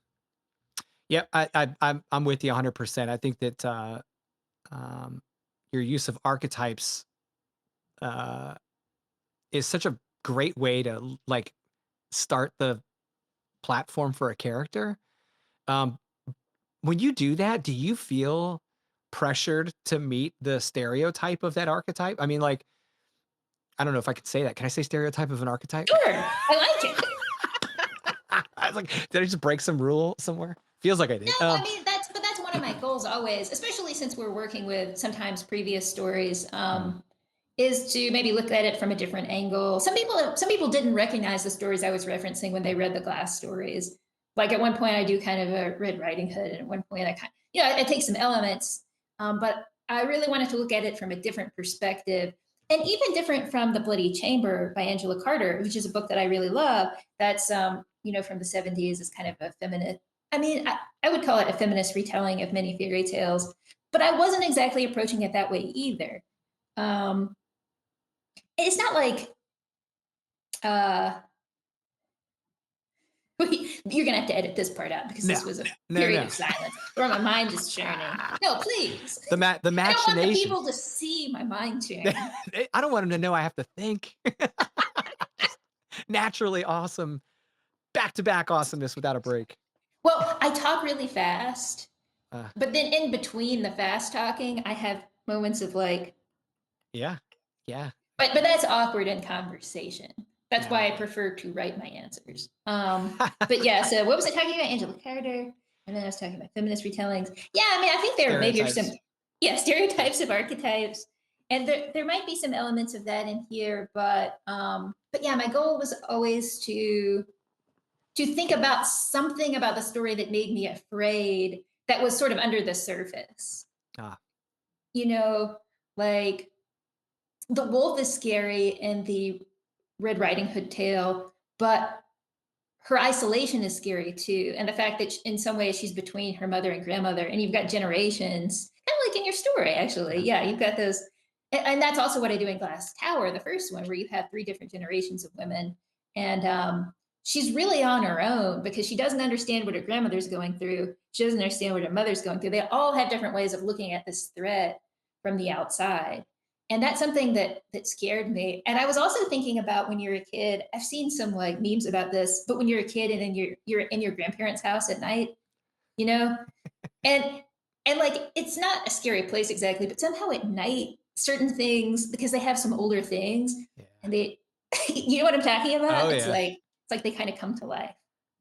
Yep. I'm with you 100%. I think that um, your use of archetypes uh, is such a great way to like start the platform for a character. Um, when you do that, do you feel pressured to meet the stereotype of that archetype? I mean, like, I don't know if I could say that. Can I say stereotype of an archetype? Sure, I like it. I was like, did I just break some rule somewhere? Feels like I No, did. I mean that's one of my goals always, especially since we're working with sometimes previous stories. Mm, Is to maybe look at it from a different angle. Some people didn't recognize the stories I was referencing when they read the Glass stories. Like at one point, I do kind of a Red Riding Hood, and at one point, I take some elements, but I really wanted to look at it from a different perspective, and even different from the Bloody Chamber by Angela Carter, which is a book that I really love. That's from the '70s. Is kind of a feminist. I mean, I would call it a feminist retelling of many fairy tales, but I wasn't exactly approaching it that way either. Um, it's not like uh you're gonna have to edit this part out because no, this was a no, period no. of silence where my mind is churning. No, please. The I don't want the machination. people to see my mind churn. I don't want him to know I have to think. Just naturally awesome, back to back awesomeness without a break. Well, I talk really fast, Uh, but then in between the fast talking, I have moments of like, yeah, yeah, but that's awkward in conversation. That's why I yeah. prefer to write my answers. But yeah, so what was I talking about? Angela Carter, and then I was talking about feminist retellings. Yeah, I mean, I think there maybe are some Stereotypes. Yeah, stereotypes of archetypes. And there might be some elements of that in here, but yeah, my goal was always to think about something about the story that made me afraid that was sort of under the surface. Ah, You know, like the wolf is scary in the Red Riding Hood tale, but her isolation is scary too. And the fact that in some ways she's between her mother and grandmother, and you've got generations, kind of like in your story, actually. yeah. Yeah, you've got those. And that's also what I do in Glass Tower, the first one, where you have three different generations of women. And she's really on her own because she doesn't understand what her grandmother's going through. She doesn't understand what her mother's going through. They all have different ways of looking at this threat from the outside. And that's something that scared me. And I was also thinking about when you're a kid. I've seen some like memes about this, but when you're a kid and then you're in your grandparents' house at night, you know, and like it's not a scary place exactly, but somehow at night certain things, because they have some older things, Yeah. and they you know what I'm talking Oh about? yeah. It's like they kind of come to life.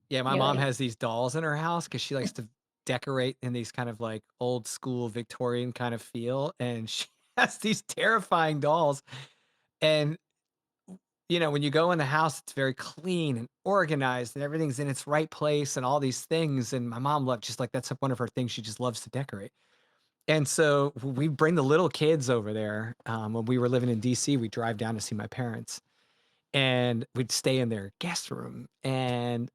Yeah, my You're mom like, has these dolls in her house because she likes to decorate in these kind of like old school Victorian kind of feel, and she has these terrifying dolls. And when you go in the house, it's very clean and organized, and everything's in its right place, and all these things. And my mom loved just like that's one of her things. She just loves to decorate. And so we bring the little kids over there. When we were living in DC, we drive down to see my parents, and we'd stay in their guest room. And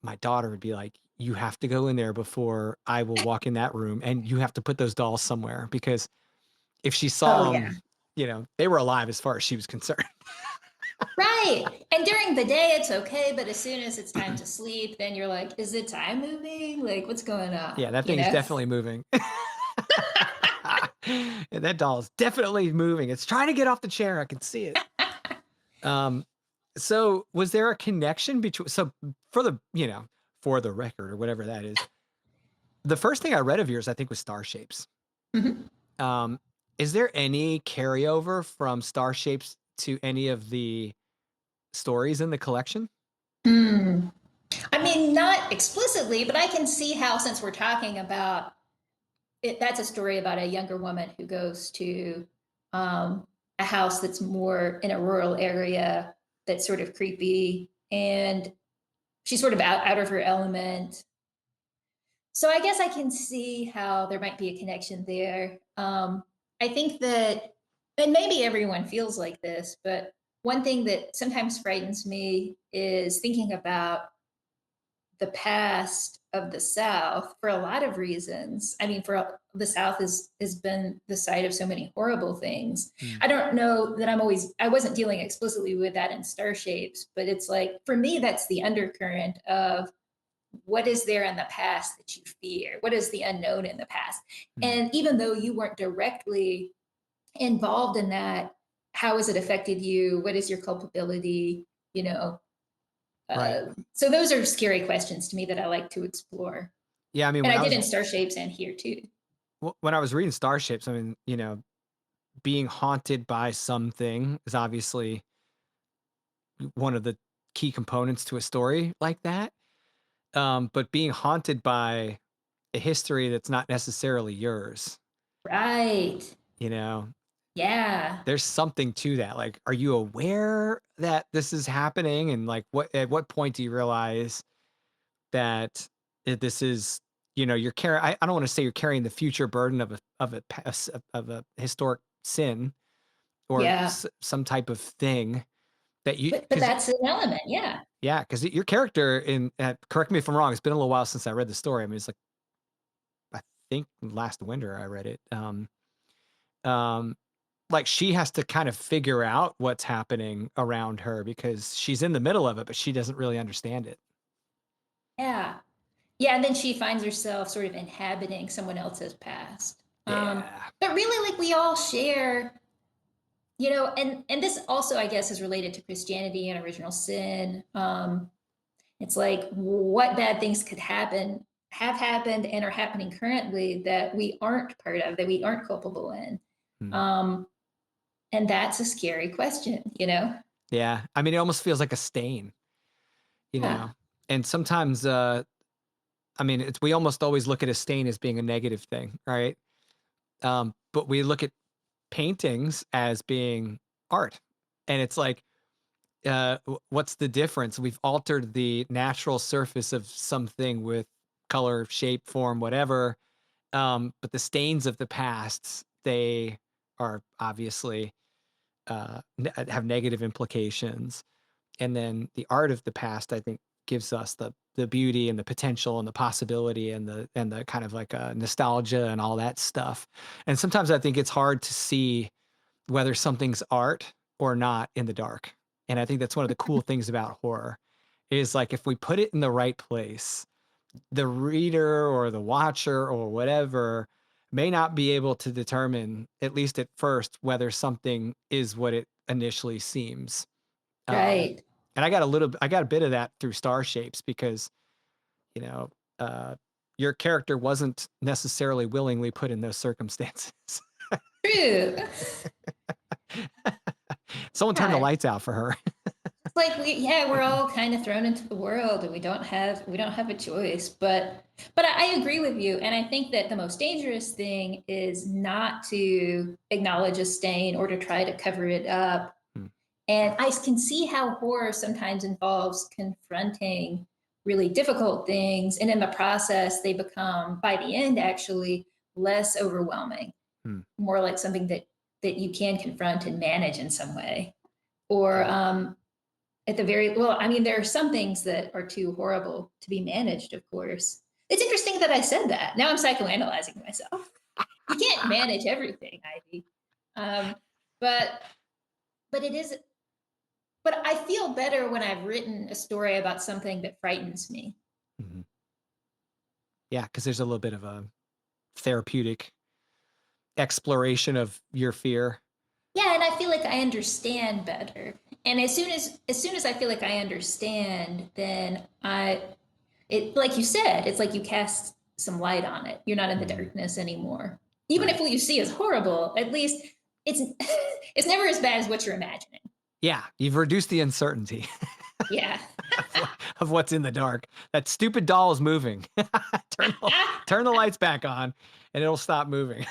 my daughter would be like, "You have to go in there before I will walk in that room, and you have to put those dolls somewhere because if she oh saw yeah. them, they were alive as far as she was concerned." Right. And during the day, it's okay. But as soon as it's time to sleep, then you're like, is it time moving? Like, what's going Yeah, on? that You thing is know? definitely moving. And that doll is definitely moving. It's trying to get off the chair. I can see it. Um, so was there a connection between for the, for the record or whatever that is, the first thing I read of yours, I think, was Star Shapes. Mhm. Um, is there any carryover from Star Shapes to any of the stories in the collection? Hmm. I mean, not explicitly, but I can see how, since we're talking about it, that's a story about a younger woman who goes to a house that's more in a rural area that's sort of creepy, and she's sort of out of her element. So I guess I can see how there might be a connection there. I think that, and maybe everyone feels like this, but one thing that sometimes frightens me is thinking about the past of the South for a lot of reasons. I mean, the South has been the site of so many horrible things. Mm, I don't know that I wasn't dealing explicitly with that in Star Shapes, but it's like for me, that's the undercurrent of what is there in the past that you fear? What is the unknown in the past? mm. And even though you weren't directly involved in that, how has it affected you? What is your culpability? You know, Right. so those are scary questions to me that I like to explore. Yeah, I mean, And I did in Star Shapes and here too. when I was reading Star Shapes, I mean, being haunted by something is obviously one of the key components to a story like that. But being haunted by a history that's not necessarily yours, Right. you know, Yeah. there's something to that. Like, are you aware that this is happening? And like, at what point do you realize that this is, you're carrying, I don't want to say you're carrying the future burden of a historic sin or Yeah. some type of thing that But because that's an element. Yeah. yeah, because your character correct me if I'm wrong, it's been a little while since I read the story. I mean, it's like, I think last winter I read it. Um, like she has to kind of figure out what's happening around her because she's in the middle of it, but she doesn't really understand it. Yeah. Yeah. And then she finds herself sort of inhabiting someone else's past. Yeah. But really, like we all share, and this also, I guess, is related to Christianity and original sin. It's like what bad things could happen, have happened, and are happening currently that we aren't part of, that we aren't culpable in. Hmm. Um, and that's a scary question, you know? Yeah. I mean, it almost feels like a stain, you Yeah. know? And sometimes, I mean, we almost always look at a stain as being a negative thing, right? but we look at paintings as being art. And it's like, what's the difference? We've altered the natural surface of something with color, shape, form, whatever. But the stains of the past, they are obviously have negative implications. And then the art of the past, I think, gives us the beauty and the potential and the possibility and the kind of like nostalgia and all that stuff. And sometimes I think it's hard to see whether something's art or not in the dark. And I think that's one of the cool things about horror is like if we put it in the right place, the reader or the watcher or whatever may not be able to determine, at least at first, whether something is what it initially seems. Um, Right. and I got a bit of that through Star Shapes because, you know, uh, your character wasn't necessarily willingly put in those circumstances. True. Someone turned the Yeah. lights out for her. It's like yeah, we're all kind of thrown into the world and we don't have a choice. But I agree with you. And I think that the most dangerous thing is not to acknowledge a stain or to try to cover it up. Hmm, And I can see how horror sometimes involves confronting really difficult things. And in the process, they become, by the end, actually less overwhelming, hmm, more like something that you can confront and manage in some way. Or yeah. at the very well, I mean, there are some things that are too horrible to be managed, of course. It's interesting that I said that. Now I'm psychoanalyzing myself. You can't manage everything, Ivy. Um, but but it is but I feel better when I've written a story about something that frightens me. Mhm. Yeah, because there's a little bit of a therapeutic exploration of your fear. Yeah, and I feel like I understand better. And as soon as I feel like I understand, then I it like you said, it's like you cast some light on it. You're not in the Mhm. darkness anymore. Even if Right. what you see is horrible, at least it's it's never as bad as what you're imagining. Yeah, you've reduced the uncertainty Yeah. of what's in the dark. That stupid doll is moving. Turn the turn the lights back on, and it'll stop moving.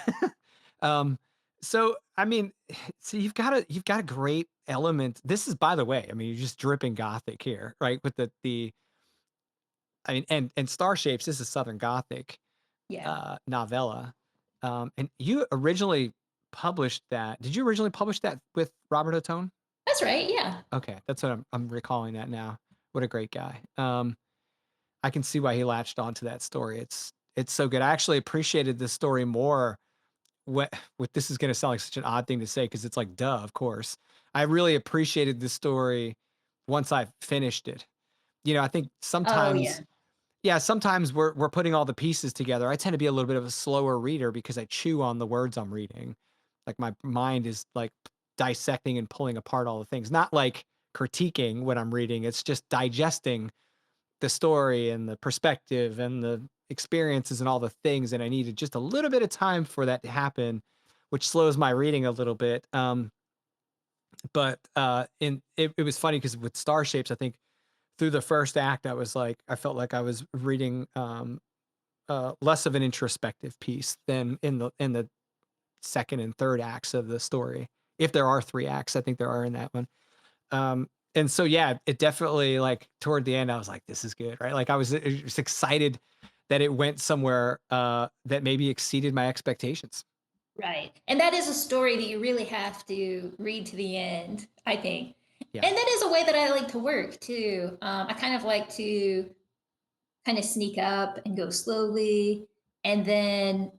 Um, so, I mean, so you've got a great element. This is, by the way, I mean, you're just dripping gothic here, right? With the I mean, and Star Shapes, this is Southern Gothic Yeah. novella. And you originally published that. Did you originally publish that with Robert Ottone? That's right. Yeah. Okay, that's what I'm recalling that now. What a great guy. I can see why he latched onto that story. It's so good. I actually appreciated this story more. What this is going to sound like such an odd thing to say because it's like, duh, of course. I really appreciated this story once I finished it. You know, I think Oh yeah. sometimes, yeah, sometimes we're putting all the pieces together. I tend to be a little bit of a slower reader because I chew on the words I'm reading. Like my mind is like dissecting and pulling apart all the things, not like critiquing what I'm reading. It's just digesting the story and the perspective and the experiences and all the things. And I needed just a little bit of time for that to happen, which slows my reading a little bit. But in it was funny because with Star Shapes, I think through the first act, I felt like I was reading less of an introspective piece than in the second and third acts of the story. If there are three acts, I think there are in that one. And so yeah, it definitely like toward the end, I was like, this is good, right? Like I was just excited that it went somewhere that maybe exceeded my expectations. Right. And that is a story that you really have to read to the end, I think. Yeah. And that is a way that I like to work too. I kind of like to kind of sneak up and go slowly. And then,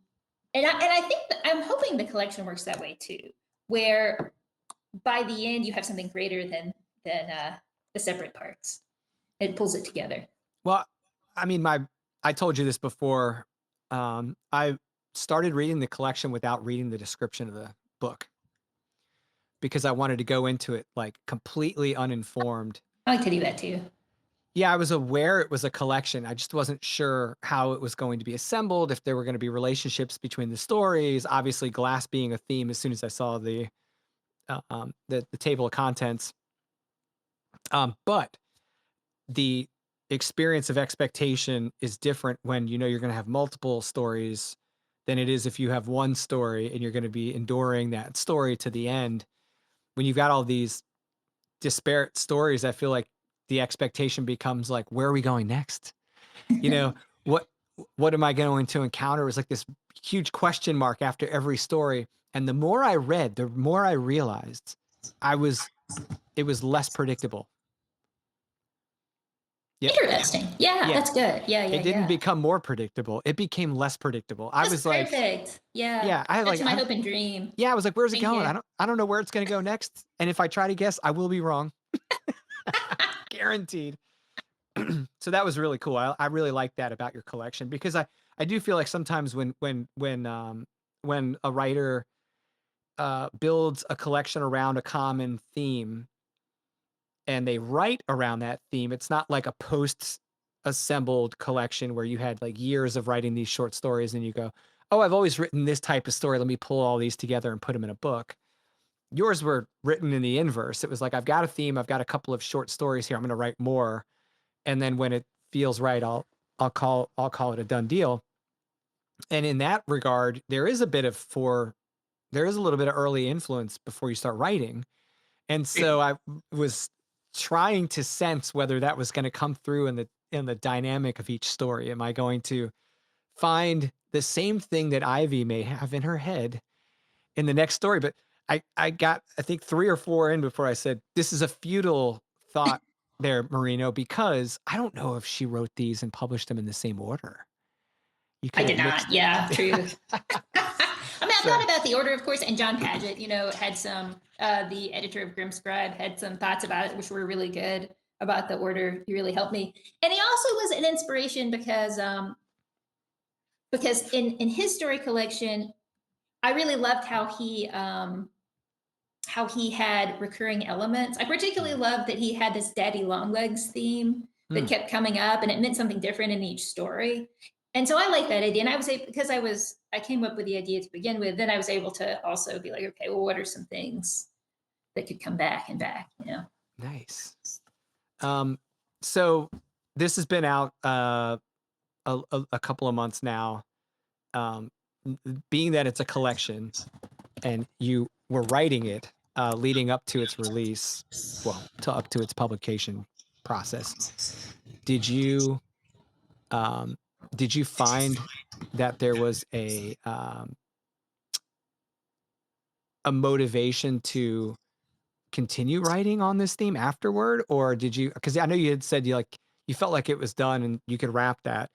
and I think that I'm hoping the collection works that way too, where by the end you have something greater than the separate parts. It pulls it together. Well, I mean, I told you this before. I started reading the collection without reading the description of the book because I wanted to go into it like completely uninformed. I like to do that too. Yeah, I was aware it was a collection. I just wasn't sure how it was going to be assembled, if there were going to be relationships between the stories. Obviously, glass being a theme. As soon as I saw the table of contents, but the experience of expectation is different when you know you're going to have multiple stories than it is if you have one story and you're going to be enduring that story to the end. When you've got all these disparate stories, I feel like the expectation becomes like, where are we going next? You know, what what am I going to encounter? It was like this huge question mark after every story. And the more I read, the more I realized I was it was less predictable. Yep. Interesting. Yeah, Yeah. that's good. Yeah, It yeah, didn't yeah. become more predictable. It became less predictable. I That's was like, perfect. Yeah, yeah, I that's like my hope and dream. yeah, I was like, where's it Same going? here. I don't know where it's gonna go next. And if I try to guess, I will be wrong. Guaranteed. So that was really cool. I really like that about your collection because I do feel like sometimes when a writer builds a collection around a common theme and they write around that theme, it's not like a post assembled collection where you had like years of writing these short stories and you go, oh, I've always written this type of story. Let me pull all these together and put them in a book. Yours were written in the inverse. It was like, I've got a theme, I've got a couple of short stories here. I'm going to write more. And then when it feels right, I'll call it a done deal. And in that regard, there is a little bit of early influence before you start writing. And so I was trying to sense whether that was going to come through in the dynamic of each story. Am I going to find the same thing that Ivy may have in her head in the next story? But I got, I think, 3 or 4 in before I said, this is a futile thought there, Marino, because I don't know if she wrote these and published them in the same order. You I could have did mixed. not. Yeah, true. I mean, I So thought about the order, of course, and John Paget, had some, the editor of Grimscribe had some thoughts about it, which were really good about the order. He really helped me. And he also was an inspiration because in his story collection, I really loved how he had recurring elements. I particularly mm, loved that he had this Daddy Longlegs theme that mm, kept coming up, and it meant something different in each story. And so I like that idea. And I was able, because I came up with the idea to begin with. Then I was able to also be like, okay, well, what are some things that could come back and back? nice. Um, so this has been out a couple of months now. Um, Being that it's a collection and you were writing it leading up to its release, well, to up to its publication process, did you um, did you find that there was a motivation to continue writing on this theme afterward, or did you? Because I know you had said you felt like it was done and you could wrap that.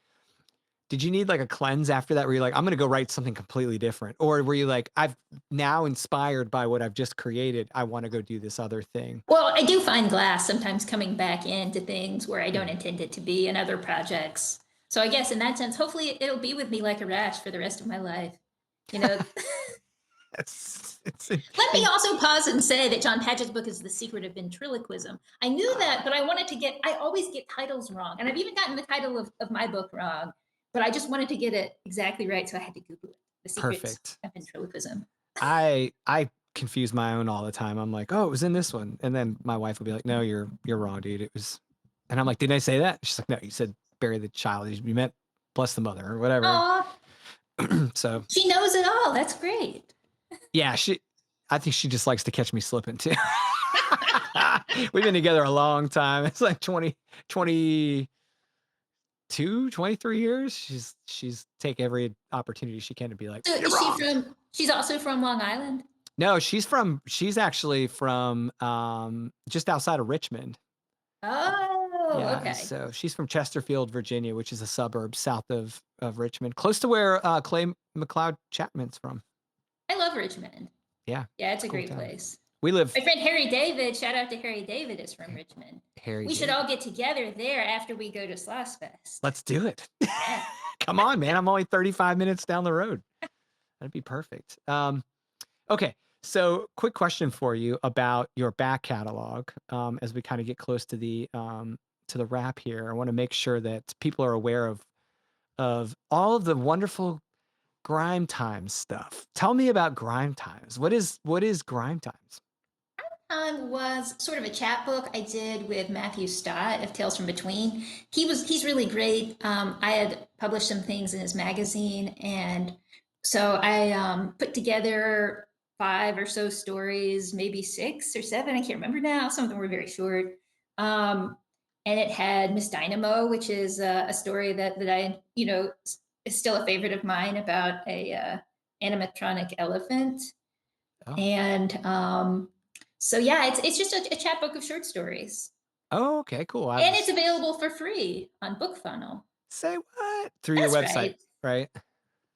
Did you need like a cleanse after that where you're like, I'm gonna go write something completely different? Or were you like, I've now inspired by what I've just created, I want to go do this other thing? Well, I do find glass sometimes coming back into things where I don't Mhm. intend it to be in other projects. So I guess in that sense, hopefully it'll be with me like a rash for the rest of my life. You know, It's Let me and also pause and say that John Paget's book is The Secret of Ventriloquism. I knew that, but I always get titles wrong. And I've even gotten the title of my book wrong, but I just wanted to get it exactly right. So I had to Google it. The Secret perfect. of Ventriloquism. I confuse my own all the time. I'm like, oh, it was in this one. And then my wife will be like, no, you're wrong, dude. It was, and I'm like, didn't I say that? She's like, no, you said bury the child. You meant bless the mother or whatever. Oh, So she knows it all. That's great. yeah, I think she just likes to catch me slipping too. We've been together a long time. It's like 22, 23 years. She's take every opportunity she can to be like, So you're is she wrong. from, she's also from Long Island? No, she's actually from just outside of Richmond. Oh, Yeah, okay. so she's from Chesterfield, Virginia, which is a suburb south of Richmond, close to where Clay McLeod Chapman's from. I love Richmond. Yeah, Yeah, it's it's a a cool great town. place. We live My friend Harry David, shout out to Harry David, is from Richmond. Harry We should David. all get together there after we go to Sloss Fest. Let's do it. Yeah. Come on, man. I'm only 35 minutes down the road. That'd be perfect. Okay, so quick question for you about your back catalog. As we kind of get close to the wrap here, I want to make sure that people are aware of all of the wonderful Grime Times stuff. Tell me about Grime Times. What is Grime Times? Was sort of a chapbook I did with Matthew Stott of Tales from Between. He's really great. I had published some things in his magazine, and So I put together five or so stories, maybe six or seven. I can't remember now. Some of them were very short. Um, and it had Miss Dynamo, which is a story that I, is still a favorite of mine about a animatronic elephant. Oh. And so yeah, it's just a chapbook of short stories, Oh, okay, cool. I and it's was available for free on BookFunnel. say what? Through your That's website, right. right?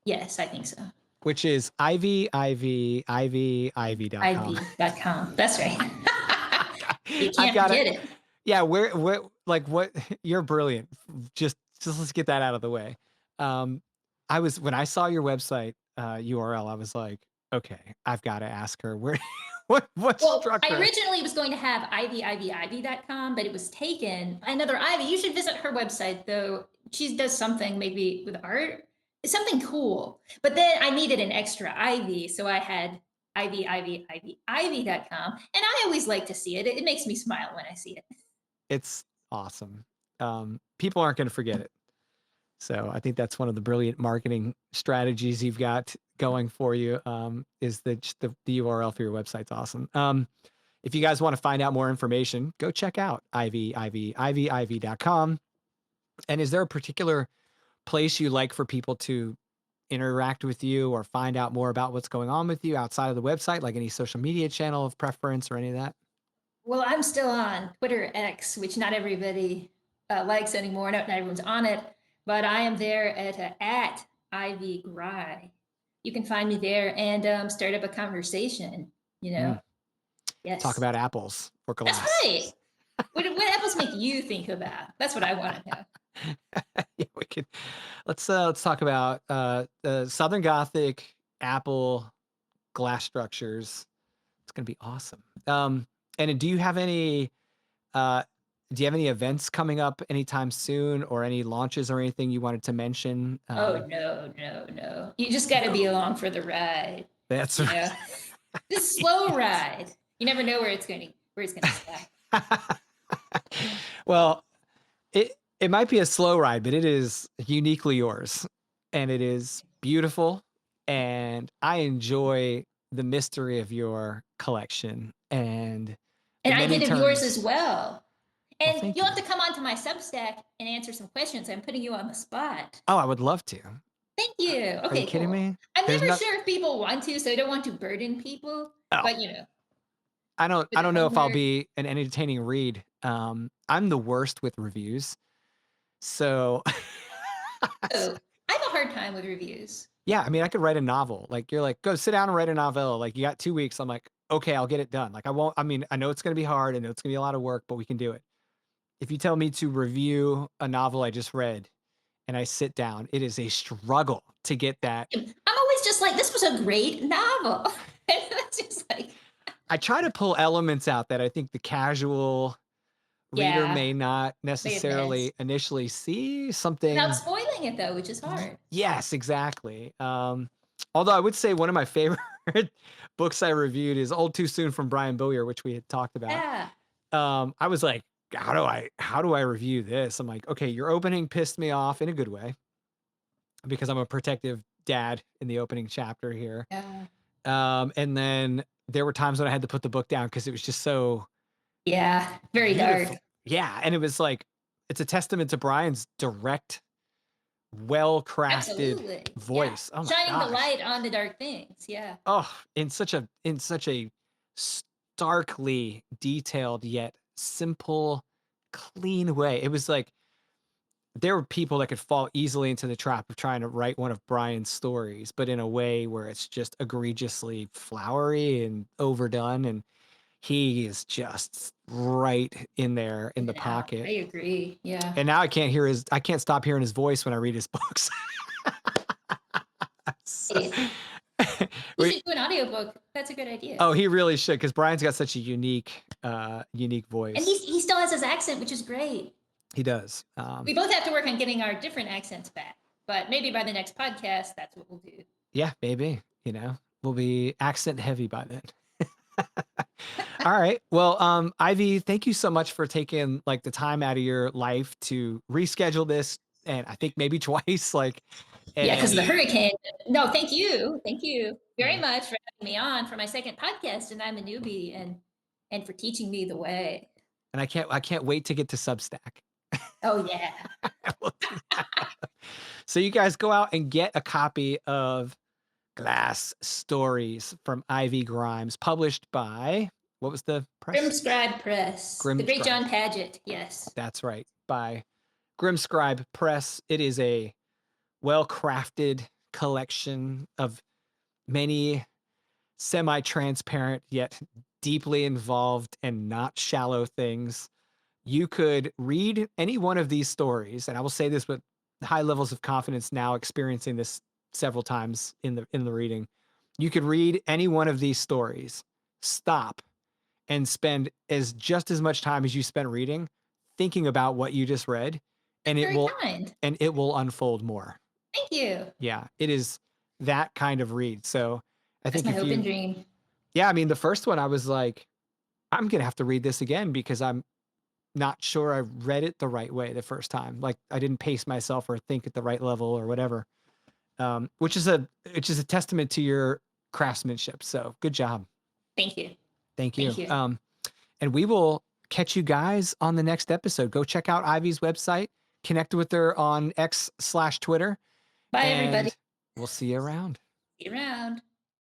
Yes, I think so. Which is ivy.com. IV.com. That's right. You I've can't got it. forget it. Yeah, where like what you're brilliant. Just let's get that out of the way. Um, I was when I saw your website URL, I was like, okay, I've got to ask her where what Well, struck I her. originally was going to have ivyivy.com, but it was taken by another Ivy. You should visit her website, though. She does something maybe with art. It's something cool. But then I needed an extra Ivy, so I had ivy.com. And I always like to see it. It makes me smile when I see it. It's awesome. People aren't going to forget it. So I think that's one of the brilliant marketing strategies you've got going for you. Is that just the URL for your website's awesome. If you guys want to find out more information, go check out ivy.com. And is there a particular place you like for people to interact with you or find out more about what's going on with you outside of the website, like any social media channel of preference or any of that? Well, I'm still on Twitter X, which not everybody likes anymore. Not everyone's on it, but I am there at Ivy Gry. You can find me there and start up a conversation. You know, Mm, talk yes, about apples or that's glass. right. What apples make you think about? That's what I want to know. Yeah, we could let's talk about the Southern Gothic apple glass structures. It's gonna be awesome. And do you have any uh events coming up anytime soon or any launches or anything you wanted to mention? Oh no, no, no! You just got to be No, along for the ride. that's You know, this slow right. ride. You never know where it's going to stop. Well, it might be a slow ride, but it is uniquely yours, and it is beautiful, and I enjoy the mystery of your collection and the And I many did of yours turns. as well. Well, And thank you'll have you. to come onto my Substack and answer some questions. I'm putting you on the spot. Oh, I would love to. Thank you. Are you Okay, kidding cool. me? I'm There's never not sure if people want to, so I don't want to burden people. oh, But for I the don't know if I'll homework. be an entertaining read. I'm the worst with reviews. So Oh, I have a hard time with reviews. yeah, I mean, I could write a novel. Like, you're like, "Go sit down and write a novella." Like, "You got 2 weeks." I'm like, "Okay, I'll get it done." Like, I mean, I know it's gonna be hard, I know it's gonna be a lot of work, but we can do it. If you tell me to review a novel I just read and I sit down, it is a struggle to get that. I'm always just like, this was a great novel. And it's just like, I try to pull elements out that I think the casual reader yeah, may not may have missed. necessarily initially see Without something. spoiling it though, which is hard. Yes, exactly. Although I would say one of my favorite books I reviewed is All Too Soon from Brian Bowyer, which we had talked about. Yeah. I was like, how do I review this? I'm like, okay, your opening pissed me off in a good way because I'm a protective dad in the opening chapter here. Yeah. And then there were times when I had to put the book down because it was just so Yeah. Very dark. beautiful. Yeah, and it was like it's a testament to Brian's direct, well-crafted Absolutely. Yeah. voice. Oh my Shining the gosh. light on the dark things. Yeah. Oh, in such a starkly detailed yet simple, clean way. It was like there were people that could fall easily into the trap of trying to write one of Brian's stories, but in a way where it's just egregiously flowery and overdone, and he is just right in there in the Even out. I pocket. agree. Yeah. And now I can't stop hearing his voice when I read his books. So Hey, you we should do an audiobook. That's a good idea. oh, he really should, because Brian's got such a unique And voice. he still has his accent, which is great. He does. We both have to work on getting our different accents back. But maybe by the next podcast, that's what we'll do. Yeah, maybe, we'll be accent heavy by then. All right. Well, Ivy, thank you so much for taking like the time out of your life to reschedule this. And I think maybe twice, like Yeah, because of the And hurricane. No, thank you. Thank you very yeah, much for having me on for my second podcast, and I'm a newbie, and for teaching me the way. and I can't wait to get to Substack. Oh yeah. We'll do that. So you guys go out and get a copy of Glass Stories from Ivy Grimes, published by what was the press? Grimscribe Press. The Grim great Scribe. John Paget. Yes. That's right, by Grim Scribe Press. It is a well-crafted collection of many semi-transparent yet deeply involved and not shallow things. You could read any one of these stories, and I will say this with high levels of confidence now, experiencing this several times in the reading. You could read any one of these stories, stop, and spend just as much time as you spent reading thinking about what you just read, and Very kind. it will unfold more. Thank you. Yeah, it is that kind of read. So I That's think my if hope and you dream. yeah, I mean, the first one I was like, I'm gonna have to read this again because I'm not sure I read it the right way the first time. Like I didn't pace myself or think at the right level or whatever. Which is a testament to your craftsmanship. So good job. Thank you. Thank Thank you. you. And we will catch you guys on the next episode. Go check out Ivy's website, connect with her on X/Twitter, Bye, everybody. and we'll see you around. See you around.